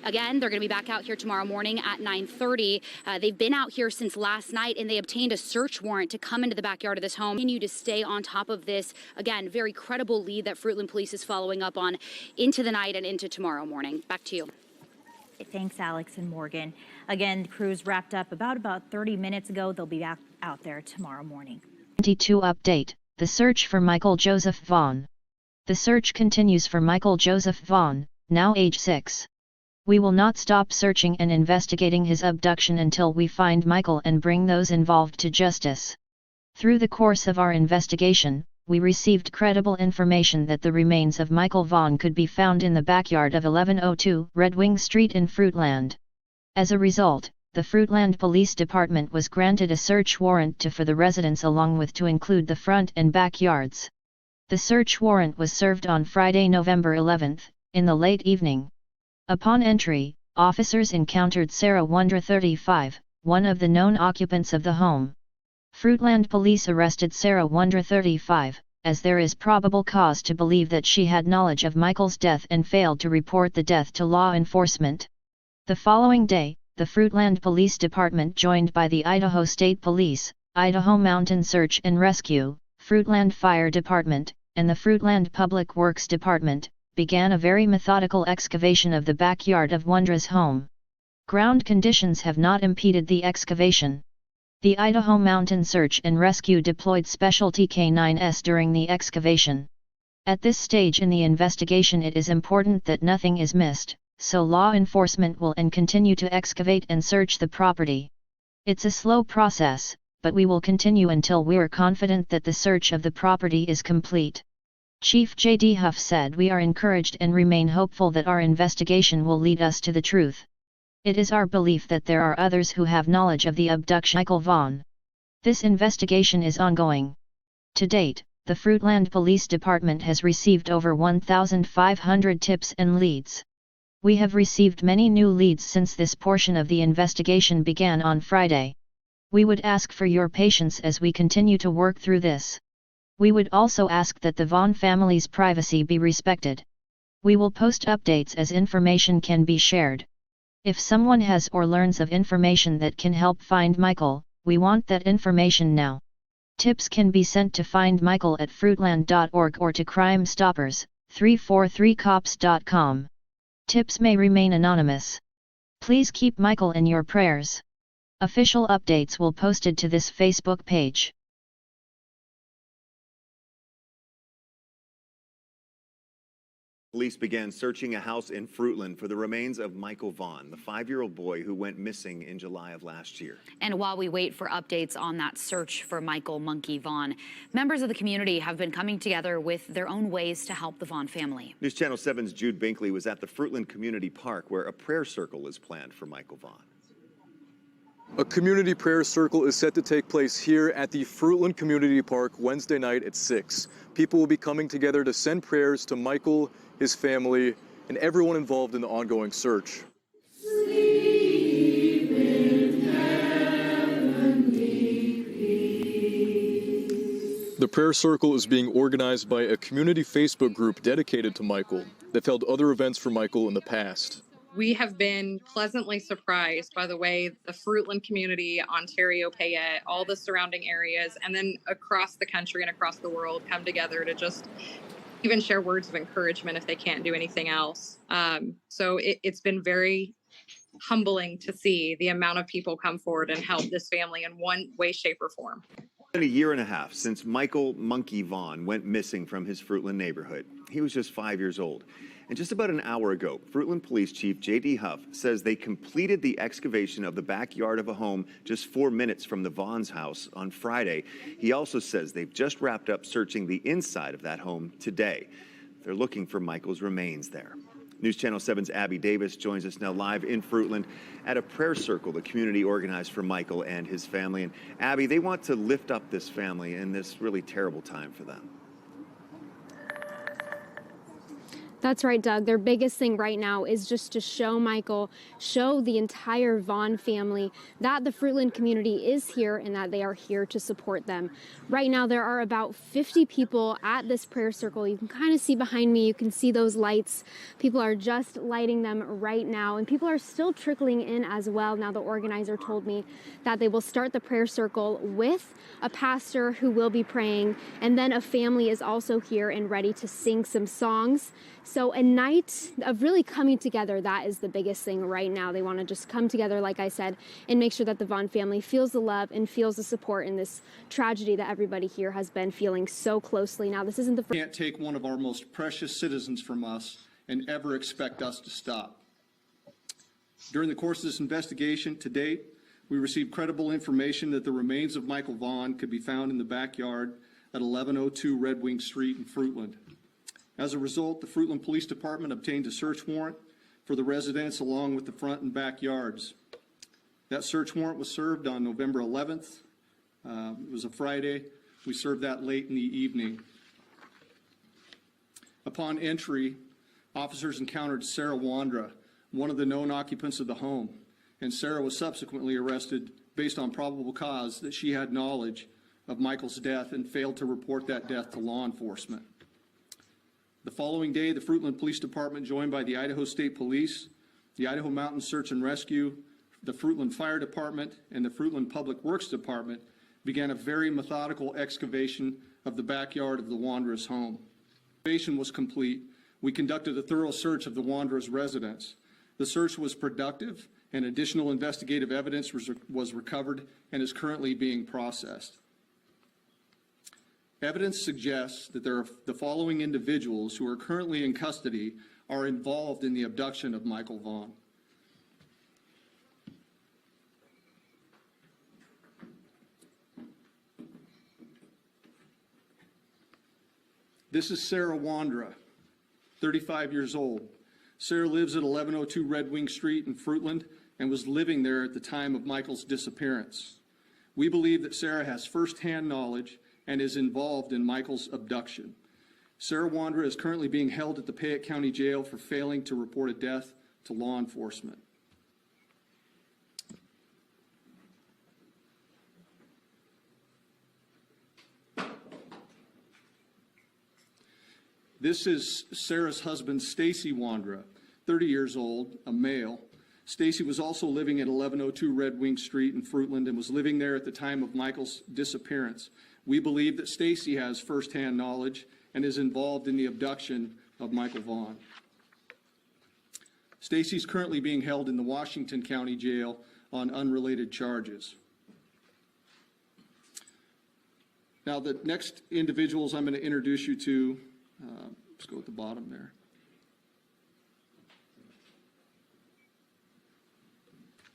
Again, they're going to be back out here tomorrow morning at 9:30. They've been out here since last night, and they obtained a search warrant to come into the backyard of this home. Continue to stay on top of this, again, very credible lead that Fruitland Police is following up on into the night and into tomorrow morning. Back to you. Thanks, Alex and Morgan. Again, the crews wrapped up about 30 minutes ago. They'll be back out there tomorrow morning. 22 update, the search for Michael Joseph Vaughan. The search continues for Michael Joseph Vaughan, now age 6. We will not stop searching and investigating his abduction until we find Michael and bring those involved to justice. Through the course of our investigation, we received credible information that the remains of Michael Vaughan could be found in the backyard of 1102 Red Wing Street in Fruitland. As a result, the Fruitland Police Department was granted a search warrant for the residence along with to include the front and backyards. The search warrant was served on Friday, November 11th, in the late evening. Upon entry, officers encountered Sarah Wondra 35, one of the known occupants of the home. Fruitland police arrested Sarah Wondra 35, as there is probable cause to believe that she had knowledge of Michael's death and failed to report the death to law enforcement. The following day, the Fruitland Police Department, joined by the Idaho State Police, Idaho Mountain Search and Rescue, Fruitland Fire Department, and the Fruitland Public Works Department, began a very methodical excavation of the backyard of Wondra's home. Ground conditions have not impeded the excavation. The Idaho Mountain Search and Rescue deployed specialty K9s during the excavation. At this stage in the investigation, it is important that nothing is missed, so law enforcement will continue to excavate and search the property. It's a slow process, but we will continue until we're confident that the search of the property is complete. Chief J.D. Huff said, "We are encouraged and remain hopeful that our investigation will lead us to the truth. It is our belief that there are others who have knowledge of the abduction of Michael Vaughan. This investigation is ongoing." To date, the Fruitland Police Department has received over 1,500 tips and leads. We have received many new leads since this portion of the investigation began on Friday. We would ask for your patience as we continue to work through this. We would also ask that the Vaughan family's privacy be respected. We will post updates as information can be shared. If someone has or learns of information that can help find Michael, we want that information now. Tips can be sent to Find Michael at fruitland.org or to Crime Stoppers, 343cops.com. Tips may remain anonymous. Please keep Michael in your prayers. Official updates will posted to this Facebook page. Police began searching a house in Fruitland for the remains of Michael Vaughan, the 5-year-old boy who went missing in July of last year. And while we wait for updates on that search for Michael Monkey Vaughan, members of the community have been coming together with their own ways to help the Vaughan family. News Channel 7's Jude Binkley was at the Fruitland Community Park where a prayer circle is planned for Michael Vaughan. A community prayer circle is set to take place here at the Fruitland Community Park Wednesday night at 6. People will be coming together to send prayers to Michael, his family, and everyone involved in the ongoing search. The prayer circle is being organized by a community Facebook group dedicated to Michael. They've held other events for Michael in the past. We have been pleasantly surprised by the way the Fruitland community, Ontario, Payette, all the surrounding areas, and then across the country and across the world come together to just even share words of encouragement if they can't do anything else. So it's been very humbling to see the amount of people come forward and help this family in one way, shape, or form. It's been a year and a half since Michael Monkey Vaughan went missing from his Fruitland neighborhood. He was just 5 years old. And just about an hour ago, Fruitland Police Chief J.D. Huff says they completed the excavation of the backyard of a home just 4 minutes from the Vaughan's house on Friday. He also says they've just wrapped up searching the inside of that home today. They're looking for Michael's remains there. News Channel 7's Abby Davis joins us now live in Fruitland at a prayer circle the community organized for Michael and his family. And Abby, they want to lift up this family in this really terrible time for them. That's right, Doug. Their biggest thing right now is just to show Michael, show the entire Vaughan family that the Fruitland community is here and that they are here to support them. Right now, there are about 50 people at this prayer circle. You can kind of see behind me, you can see those lights. People are just lighting them right now, and people are still trickling in as well. Now, the organizer told me that they will start the prayer circle with a pastor who will be praying, and then a family is also here and ready to sing some songs. So a night of really coming together, that is the biggest thing right now. They want to just come together, like I said, and make sure that the Vaughan family feels the love and feels the support in this tragedy that everybody here has been feeling so closely. Now, this isn't the first. Can't take one of our most precious citizens from us and ever expect us to stop. During the course of this investigation to date, we received credible information that the remains of Michael Vaughan could be found in the backyard at 1102 Red Wing Street in Fruitland. As a result, the Fruitland Police Department obtained a search warrant for the residence along with the front and backyards. That search warrant was served on November 11th. It was a Friday. We served that late in the evening. Upon entry, officers encountered Sarah Wandra, one of the known occupants of the home, and Sarah was subsequently arrested based on probable cause that she had knowledge of Michael's death and failed to report that death to law enforcement. The following day, the Fruitland Police Department, joined by the Idaho State Police, the Idaho Mountain Search and Rescue, the Fruitland Fire Department, and the Fruitland Public Works Department, began a very methodical excavation of the backyard of the Wandra's home. The excavation was complete. We conducted a thorough search of the Wandra's residence. The search was productive, and additional investigative evidence was recovered and is currently being processed. Evidence suggests that the following individuals who are currently in custody are involved in the abduction of Michael Vaughan. This is Sarah Wandra, 35 years old. Sarah lives at 1102 Red Wing Street in Fruitland and was living there at the time of Michael's disappearance. We believe that Sarah has firsthand knowledge and is involved in Michael's abduction. Sarah Wandra is currently being held at the Payette County Jail for failing to report a death to law enforcement. This is Sarah's husband, Stacy Wandra, 30 years old, a male. Stacy was also living at 1102 Red Wing Street in Fruitland and was living there at the time of Michael's disappearance. We believe that Stacy has firsthand knowledge and is involved in the abduction of Michael Vaughan. Stacy is currently being held in the Washington County Jail on unrelated charges. Now, the next individuals I'm going to introduce you to, let's go at the bottom there.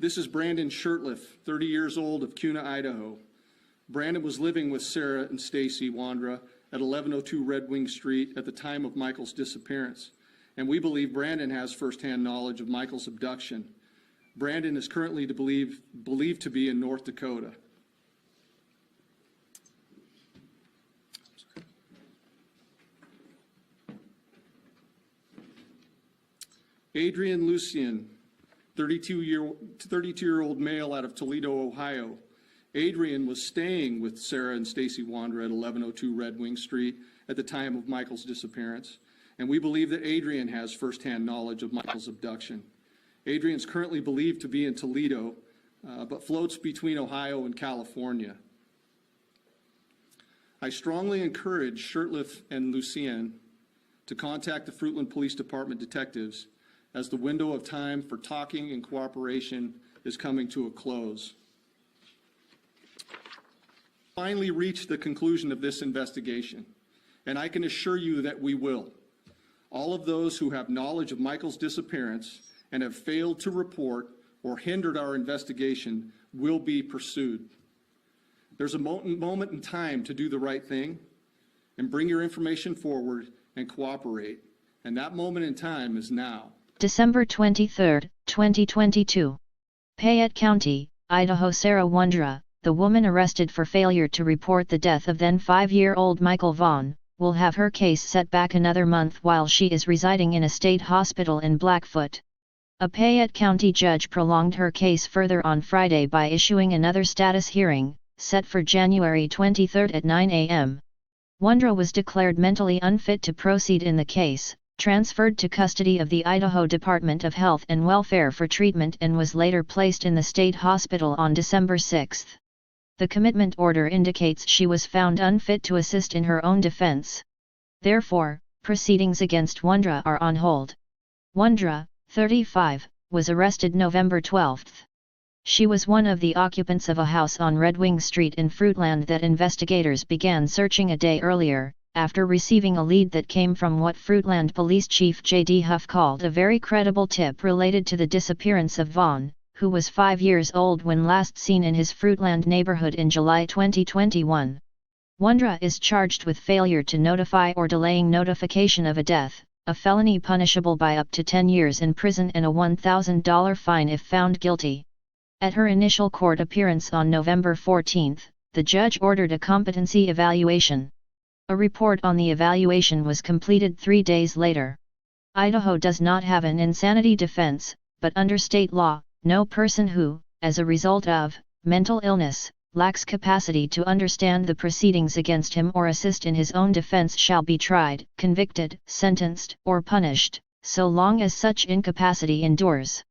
This is Brandon Shirtliff, 30 years old, of Kuna, Idaho. Brandon was living with Sarah and Stacy Wandra at 1102 Red Wing Street at the time of Michael's disappearance, and we believe Brandon has firsthand knowledge of Michael's abduction. Brandon is currently believed to be in North Dakota. Adrian Lucien, 32-year-old male out of Toledo, Ohio. Adrian was staying with Sarah and Stacy Wandra at 1102 Red Wing Street at the time of Michael's disappearance, and we believe that Adrian has firsthand knowledge of Michael's abduction. Adrian is currently believed to be in Toledo, but floats between Ohio and California. I strongly encourage Shirtliff and Lucien to contact the Fruitland Police Department detectives as the window of time for talking and cooperation is coming to a close. Finally reach the conclusion of this investigation, and I can assure you that we will. All of those who have knowledge of Michael's disappearance and have failed to report or hindered our investigation will be pursued. There's a moment in time to do the right thing and bring your information forward and cooperate, and that moment in time is now. December 23, 2022. Payette County, Idaho. Sarah Wandra, the woman arrested for failure to report the death of then 5-year-old Michael Vaughan, will have her case set back another month while she is residing in a state hospital in Blackfoot. A Payette County judge prolonged her case further on Friday by issuing another status hearing, set for January 23 at 9 a.m. Wandra was declared mentally unfit to proceed in the case, transferred to custody of the Idaho Department of Health and Welfare for treatment, and was later placed in the state hospital on December 6. The commitment order indicates she was found unfit to assist in her own defense. Therefore, proceedings against Wandra are on hold. Wandra, 35, was arrested November 12. She was one of the occupants of a house on Red Wing Street in Fruitland that investigators began searching a day earlier, after receiving a lead that came from what Fruitland Police Chief J.D. Huff called a very credible tip related to the disappearance of Vaughan, who was 5 years old when last seen in his Fruitland neighborhood in July 2021. Wandra is charged with failure to notify or delaying notification of a death, a felony punishable by up to 10 years in prison and a $1,000 fine if found guilty. At her initial court appearance on November 14, the judge ordered a competency evaluation. A report on the evaluation was completed 3 days later. Idaho does not have an insanity defense, but under state law, no person who, as a result of mental illness, lacks capacity to understand the proceedings against him or assist in his own defense shall be tried, convicted, sentenced, or punished, so long as such incapacity endures.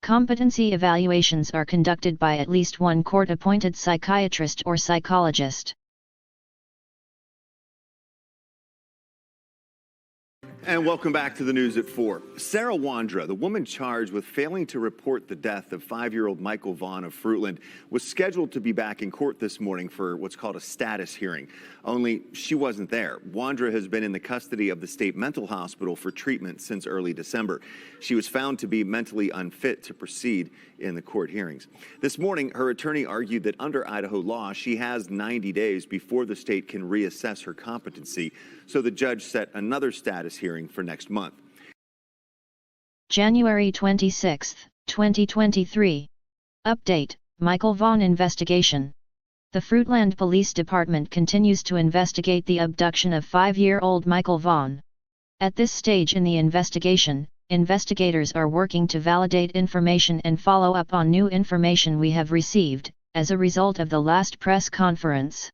Competency evaluations are conducted by at least one court-appointed psychiatrist or psychologist. And welcome back to the news at 4. Sarah Wandra, the woman charged with failing to report the death of 5-year-old Michael Vaughan of Fruitland, was scheduled to be back in court this morning for what's called a status hearing. Only she wasn't there. Wandra has been in the custody of the state mental hospital for treatment since early December. She was found to be mentally unfit to proceed in the court hearings. This morning, her attorney argued that under Idaho law, she has 90 days before the state can reassess her competency. So the judge set another status hearing for next month. January 26, 2023. Update: Michael Vaughan investigation. The Fruitland Police Department continues to investigate the abduction of 5-year-old Michael Vaughan. At this stage in the investigation, investigators are working to validate information and follow up on new information we have received, as a result of the last press conference.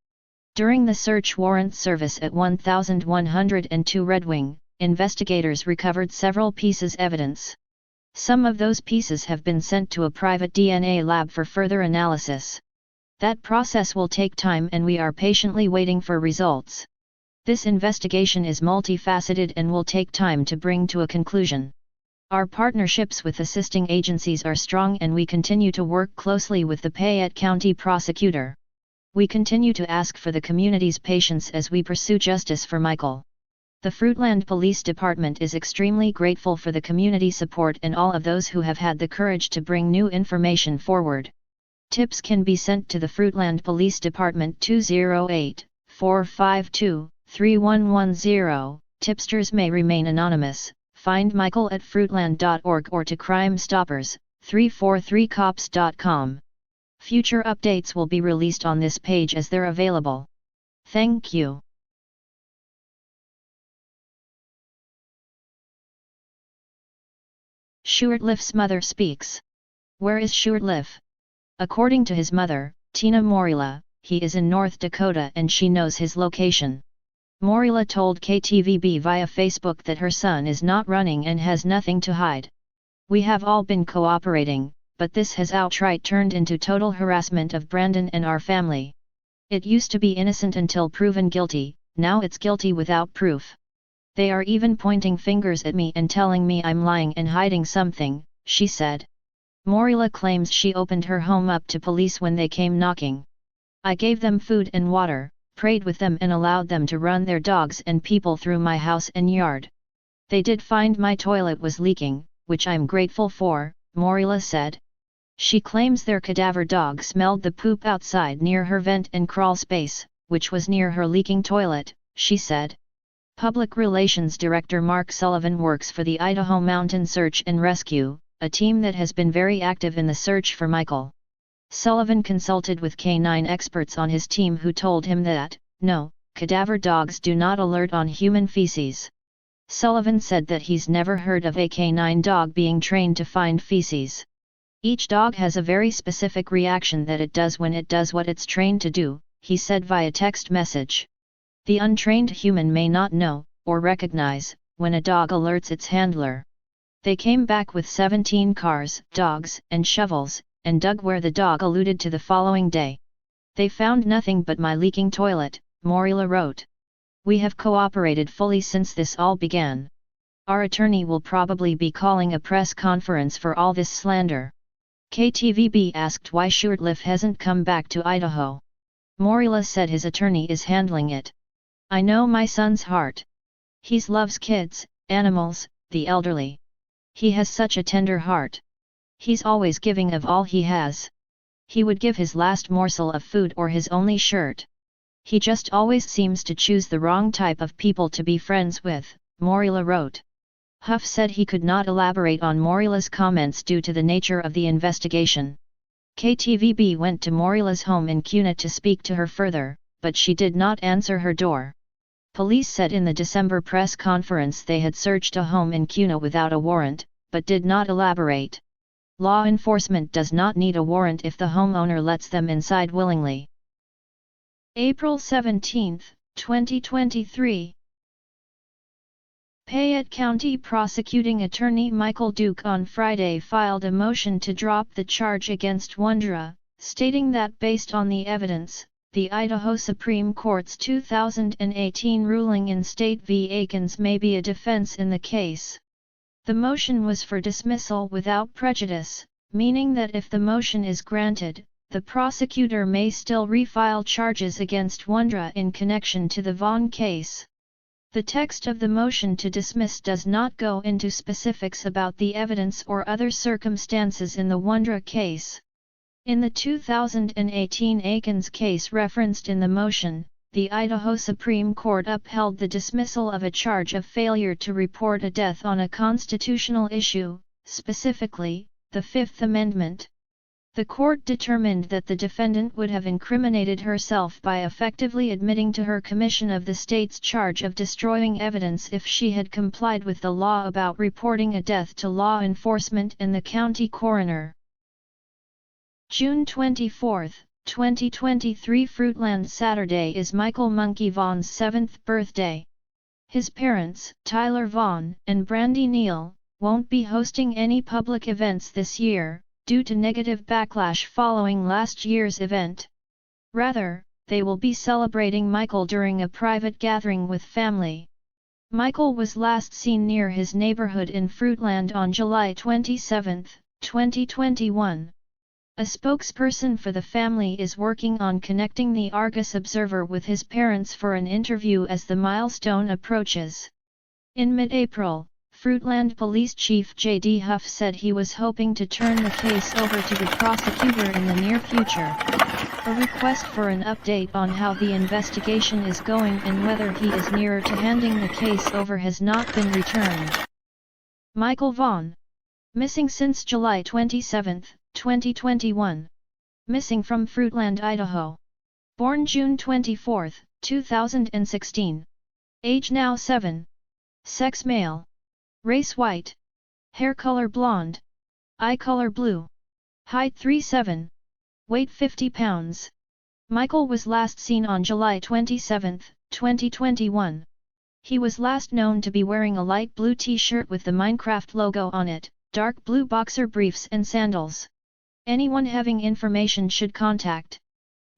During the search warrant service at 1102 Red Wing, investigators recovered several pieces evidence. Some of those pieces have been sent to a private DNA lab for further analysis. That process will take time and we are patiently waiting for results. This investigation is multifaceted and will take time to bring to a conclusion. Our partnerships with assisting agencies are strong and we continue to work closely with the Payette County prosecutor. We continue to ask for the community's patience as we pursue justice for Michael. The Fruitland Police Department is extremely grateful for the community support and all of those who have had the courage to bring new information forward. Tips can be sent to the Fruitland Police Department 208-452-3110. Tipsters may remain anonymous. Find Michael at fruitland.org or to Crime Stoppers, 343cops.com. Future updates will be released on this page as they're available. Thank you. Shurtlif's mother speaks. Where is Shurtlif? According to his mother, Tina Morila, he is in North Dakota and she knows his location. Morila told KTVB via Facebook that her son is not running and has nothing to hide. We have all been cooperating, but this has outright turned into total harassment of Brandon and our family. It used to be innocent until proven guilty, now it's guilty without proof. They are even pointing fingers at me and telling me I'm lying and hiding something, she said. Morila claims she opened her home up to police when they came knocking. I gave them food and water, prayed with them and allowed them to run their dogs and people through my house and yard. They did find my toilet was leaking, which I'm grateful for, Morila said. She claims their cadaver dog smelled the poop outside near her vent and crawl space, which was near her leaking toilet, she said. Public Relations Director Mark Sullivan works for the Idaho Mountain Search and Rescue, a team that has been very active in the search for Michael. Sullivan consulted with canine experts on his team who told him that, no, cadaver dogs do not alert on human feces. Sullivan said that he's never heard of a canine dog being trained to find feces. Each dog has a very specific reaction that it does when it does what it's trained to do, he said via text message. The untrained human may not know, or recognize, when a dog alerts its handler. They came back with 17 cars, dogs, and shovels, and dug where the dog alluded to the following day. They found nothing but my leaking toilet, Morila wrote. We have cooperated fully since this all began. Our attorney will probably be calling a press conference for all this slander. KTVB asked why Shurtlif hasn't come back to Idaho. Morila said his attorney is handling it. I know my son's heart. He loves kids, animals, the elderly. He has such a tender heart. He's always giving of all he has. He would give his last morsel of food or his only shirt. He just always seems to choose the wrong type of people to be friends with, Morila wrote. Huff said he could not elaborate on Morila's comments due to the nature of the investigation. KTVB went to Morila's home in Kuna to speak to her further, but she did not answer her door. Police said in the December press conference they had searched a home in Kuna without a warrant, but did not elaborate. Law enforcement does not need a warrant if the homeowner lets them inside willingly. April 17, 2023. Payette County Prosecuting Attorney Michael Duke on Friday filed a motion to drop the charge against Wondra, stating that based on the evidence, the Idaho Supreme Court's 2018 ruling in State v. Aikens may be a defense in the case. The motion was for dismissal without prejudice, meaning that if the motion is granted, the prosecutor may still refile charges against Wondra in connection to the Vaughan case. The text of the motion to dismiss does not go into specifics about the evidence or other circumstances in the Wondra case. In the 2018 Aikens case referenced in the motion, the Idaho Supreme Court upheld the dismissal of a charge of failure to report a death on a constitutional issue, specifically, the Fifth Amendment. The court determined that the defendant would have incriminated herself by effectively admitting to her commission of the state's charge of destroying evidence if she had complied with the law about reporting a death to law enforcement and the county coroner. June 24, 2023 Fruitland Saturday is Michael Monkey Vaughan's 7th birthday. His parents, Tyler Vaughan and Brandy Neal, won't be hosting any public events this year, due to negative backlash following last year's event. Rather, they will be celebrating Michael during a private gathering with family. Michael was last seen near his neighborhood in Fruitland on July 27, 2021. A spokesperson for the family is working on connecting the Argus Observer with his parents for an interview as the milestone approaches. In mid-April, Fruitland Police Chief J.D. Huff said he was hoping to turn the case over to the prosecutor in the near future. A request for an update on how the investigation is going and whether he is nearer to handing the case over has not been returned. Michael Vaughan. Missing since July 27, 2021. Missing from Fruitland, Idaho. Born June 24, 2016. Age now 7. Sex male. Race white. Hair color blonde. Eye color blue. Height 3'7". Weight 50 pounds. Michael was last seen on July 27, 2021. He was last known to be wearing a light blue t-shirt with the Minecraft logo on it, dark blue boxer briefs and sandals. Anyone having information should contact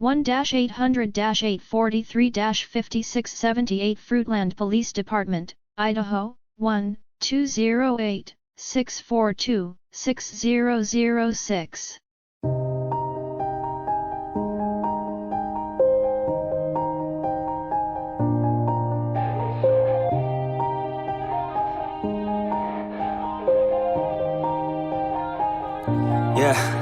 1-800-843-5678 Fruitland Police Department, Idaho, 1-208-642-6006. Yeah.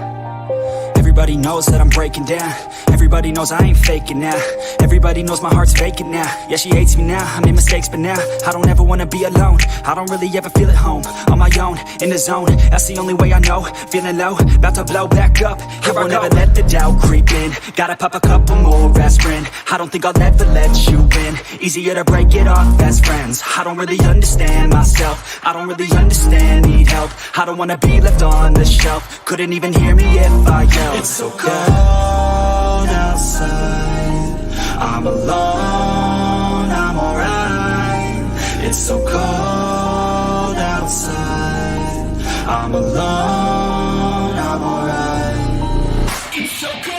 Everybody knows that I'm breaking down. Everybody knows I ain't faking now. Everybody knows my heart's vacant now. Yeah, she hates me now, I made mistakes but now I don't ever wanna be alone. I don't really ever feel at home. On my own, in the zone, that's the only way I know. Feeling low, about to blow back up. I won't ever let the doubt creep in. Gotta pop a couple more aspirin. I don't think I'll ever let you in. Easier to break it off best friends. I don't really understand myself. I don't really understand, need help. I don't wanna be left on the shelf. Couldn't even hear me if I yelled. It's so cold outside. I'm alone, I'm alright. It's so cold outside. I'm alone, I'm alright. It's so cold.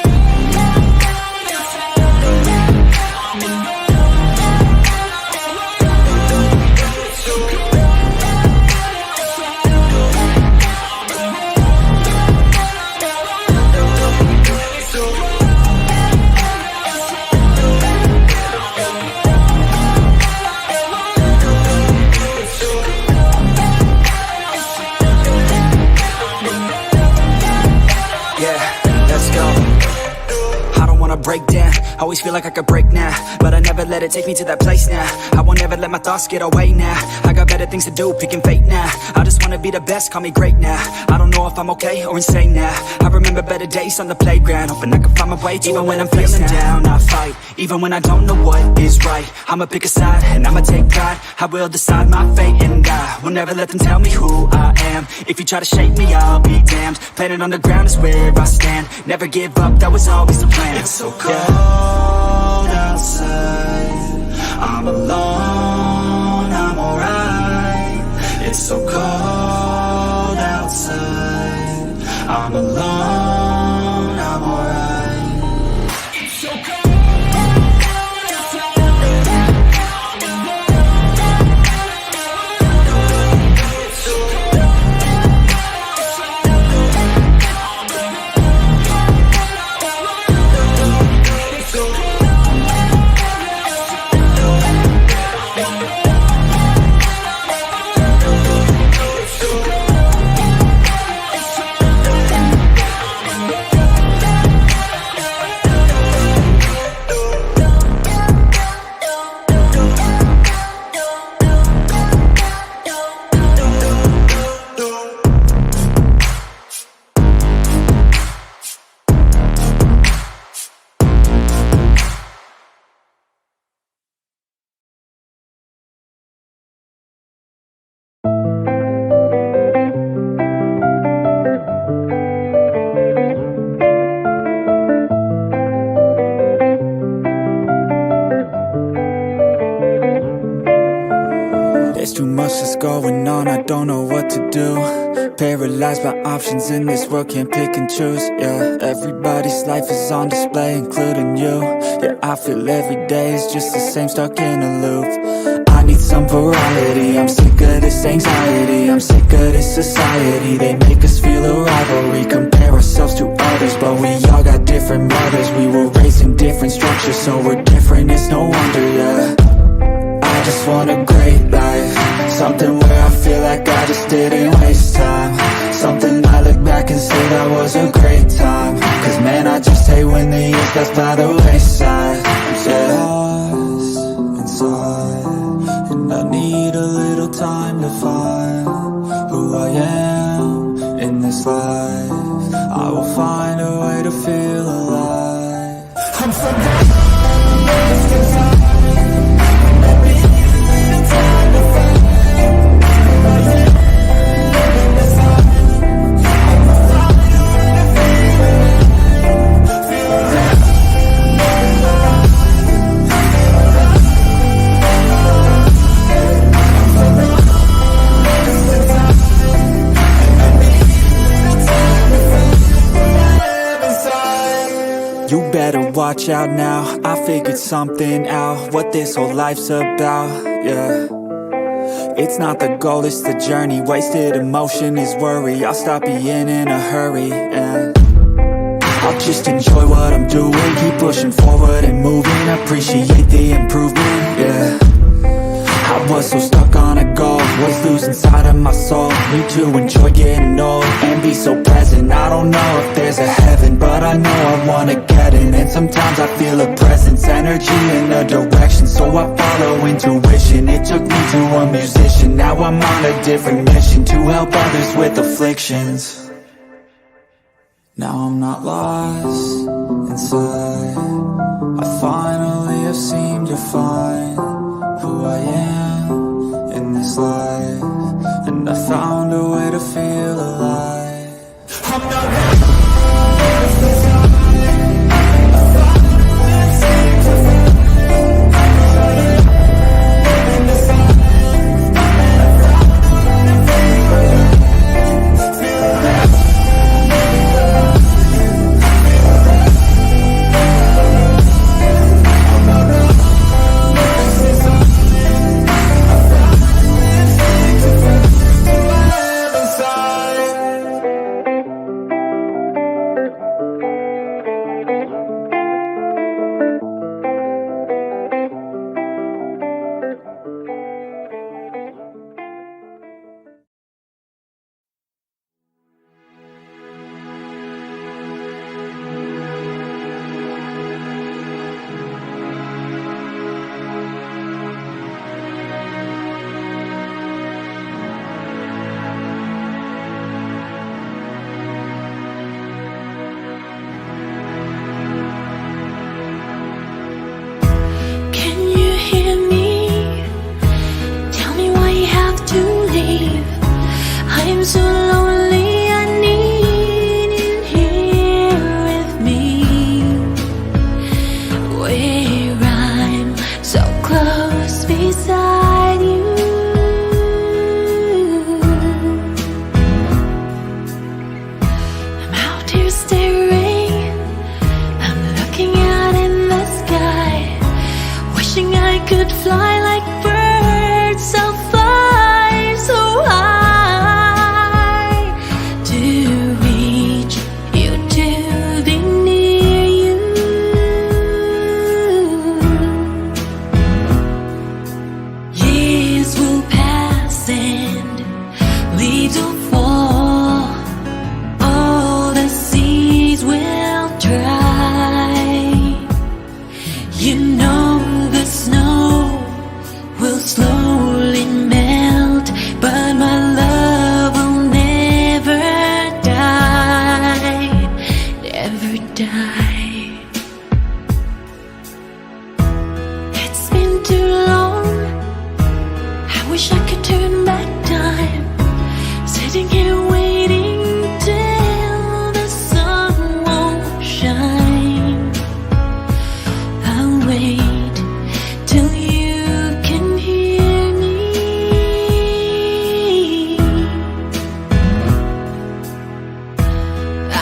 Break down, always feel like I could break now, but I never let it take me to that place now. I won't ever let my thoughts get away now. I got better things to do, picking fate now. I just wanna be the best, call me great now. I don't know if I'm okay or insane now. I remember better days on the playground, hoping I can find my way to even when I'm feeling down, I fight. Even when I don't know what is right, I'ma pick a side and I'ma take pride. I will decide my fate and I will never let them tell me who I am. If you try to shake me, I'll be damned. Planet on the ground is where I stand. Never give up, that was always the plan. It's so cold outside. I'm alone, I'm alright. It's so cold outside. I'm alone, I'm alright. It's so cold. going on, I don't know what to do. Paralyzed by options in this world, can't pick and choose. Yeah, everybody's life is on display, including you. Yeah, I feel every day is just the same, stuck in a loop. I need some variety, I'm sick of this anxiety. I'm sick of this society, they make us feel a rivalry. Compare ourselves to others, but we all got different mothers. We were raised in different structures, so we're different, it's no wonder, yeah. I just want a great life, something where I feel like I just didn't waste time. Something I look back and say that was a great time. Cause man, I just hate when the years pass by the wayside. I'm so lost inside, and I need a little time to find who I am in this life. I will find a way to feel alive. I'm so lost inside. You better watch out now, I figured something out, what this whole life's about, yeah. It's not the goal, it's the journey, wasted emotion is worry. I'll stop being in a hurry, and I'll just enjoy what I'm doing. Keep pushing forward and moving, appreciate the improvement, yeah. I was so stuck on a goal, was losing sight of my soul. Need to enjoy getting old and be so present. I don't know if there's a heaven, but I know I wanna get in. And sometimes I feel a presence, energy in a direction, so I follow intuition. It took me to a musician, now I'm on a different mission, to help others with afflictions. Now I'm not lost inside, I finally have seemed to find who I am in this life, and I found a way to feel alive. I'm not lost inside.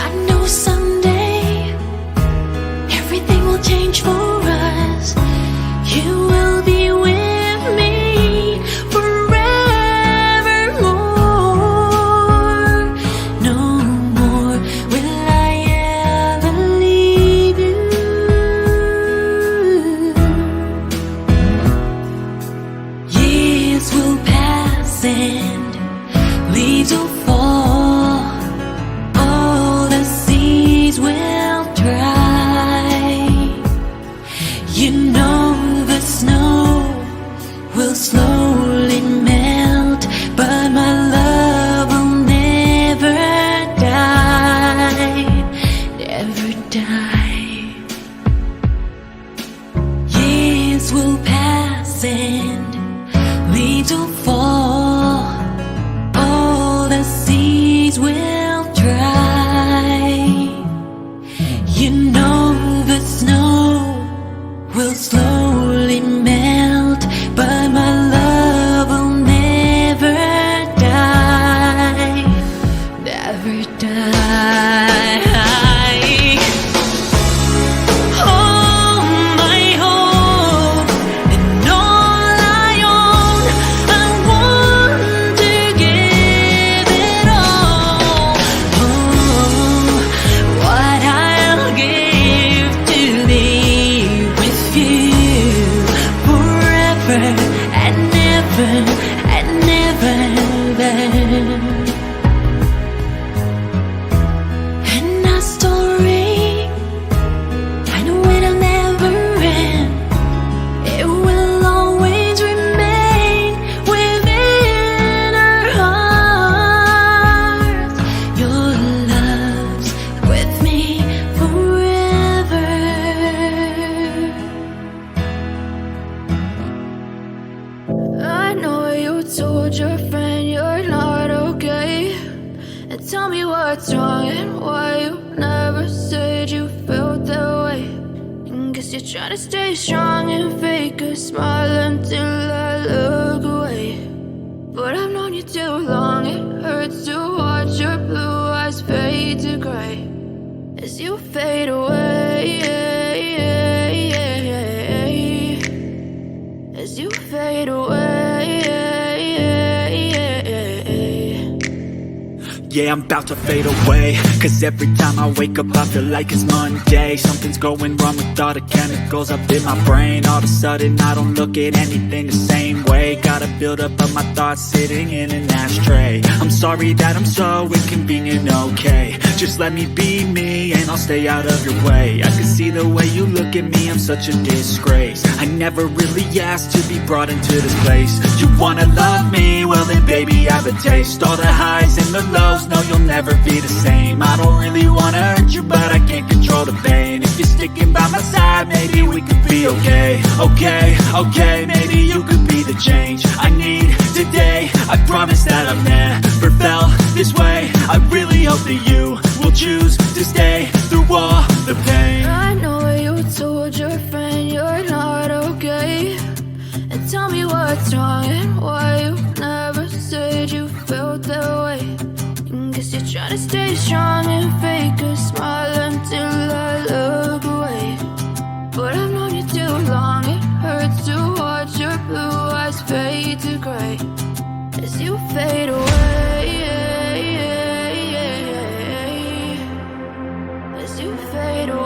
I know someday everything will change for us. You will be with me forevermore. No more will I ever leave you. Years will pass and leaves will fall. All the seas will dry. You know the snow will slowly melt, but my love will never die, never die. Years will pass and leaves will fall. All the seas will dry. You know the snow will slowly melt, but my love will never die, never die. All my hope and all I own, I want to give it all. Oh, what I'll give to be with you forever and never and never. And our story, I know it'll never end. It will always remain within our hearts. Your love's with me forever. I know you told your friend you're not okay, and tell me what's wrong and why you never said you felt that way. And guess you're trying to stay strong and fake a smile until I look away. But I've known you too long, it hurts to watch your blue eyes fade to gray as you fade away, as you fade away. Yeah, I'm about to fade away, cause every time I wake up I feel like it's Monday. Something's going wrong with all the chemicals up in my brain. All of a sudden I don't look at anything the same way. Gotta build up of my thoughts sitting in an ashtray. I'm sorry that I'm so inconvenient, okay. Just let me be me and I'll stay out of your way. I can see the way you look at me, I'm such a disgrace. I never really asked to be brought into this place. You wanna love me? Well then baby I have a taste. All the highs and the lows, no you'll never be the same. I don't really wanna hurt you but I can't control the pain. If you're sticking by my side maybe we could be okay. Okay, maybe you could be the change I need today. I promise that I've never felt this way. I really hope that you will choose to stay through all the pain. I know you told your friend you're not okay, and tell me what's wrong and why you never said you felt that way. And guess you're trying to stay strong and fake a smile until I look away. But I've known you too long, it hurts to watch your blue eyes fade to gray as you fade away, as you fade away,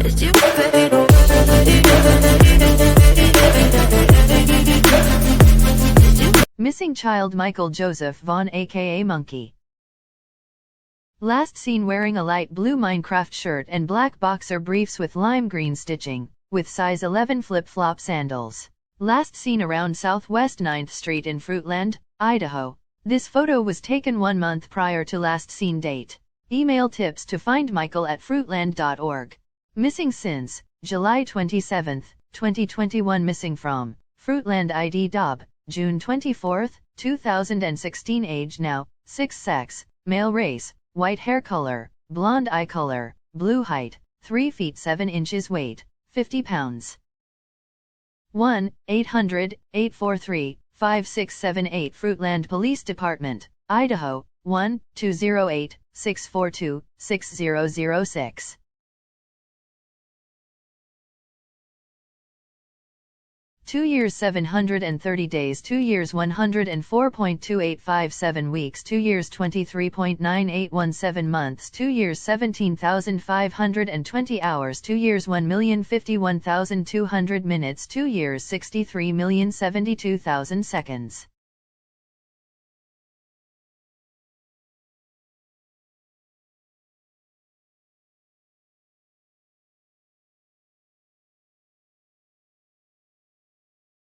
as you fade away. Missing child Michael Joseph Vaughan aka Monkey. Last seen wearing a light blue Minecraft shirt and black boxer briefs with lime green stitching, with size 11 flip-flop sandals. Last seen around Southwest 9th Street in Fruitland, Idaho. This photo was taken 1 month prior to last seen date. Email tips to find Michael at fruitland.org. Missing since July 27, 2021. Missing from Fruitland ID Dob, June 24, 2016. Age now, 6. Sex, male. Race, white hair color, blonde eye color, blue. Height, 3 feet 7 inches. Weight, 50 pounds. 1-800-843-54 5678 Fruitland Police Department, Idaho, 1-208-642-6006. 2 years 730 days, 2 years 104.2857 weeks, 2 years 23.9817 months, 2 years 17,520 hours, 2 years 1,051,200 minutes, 2 years 63,072,000 seconds.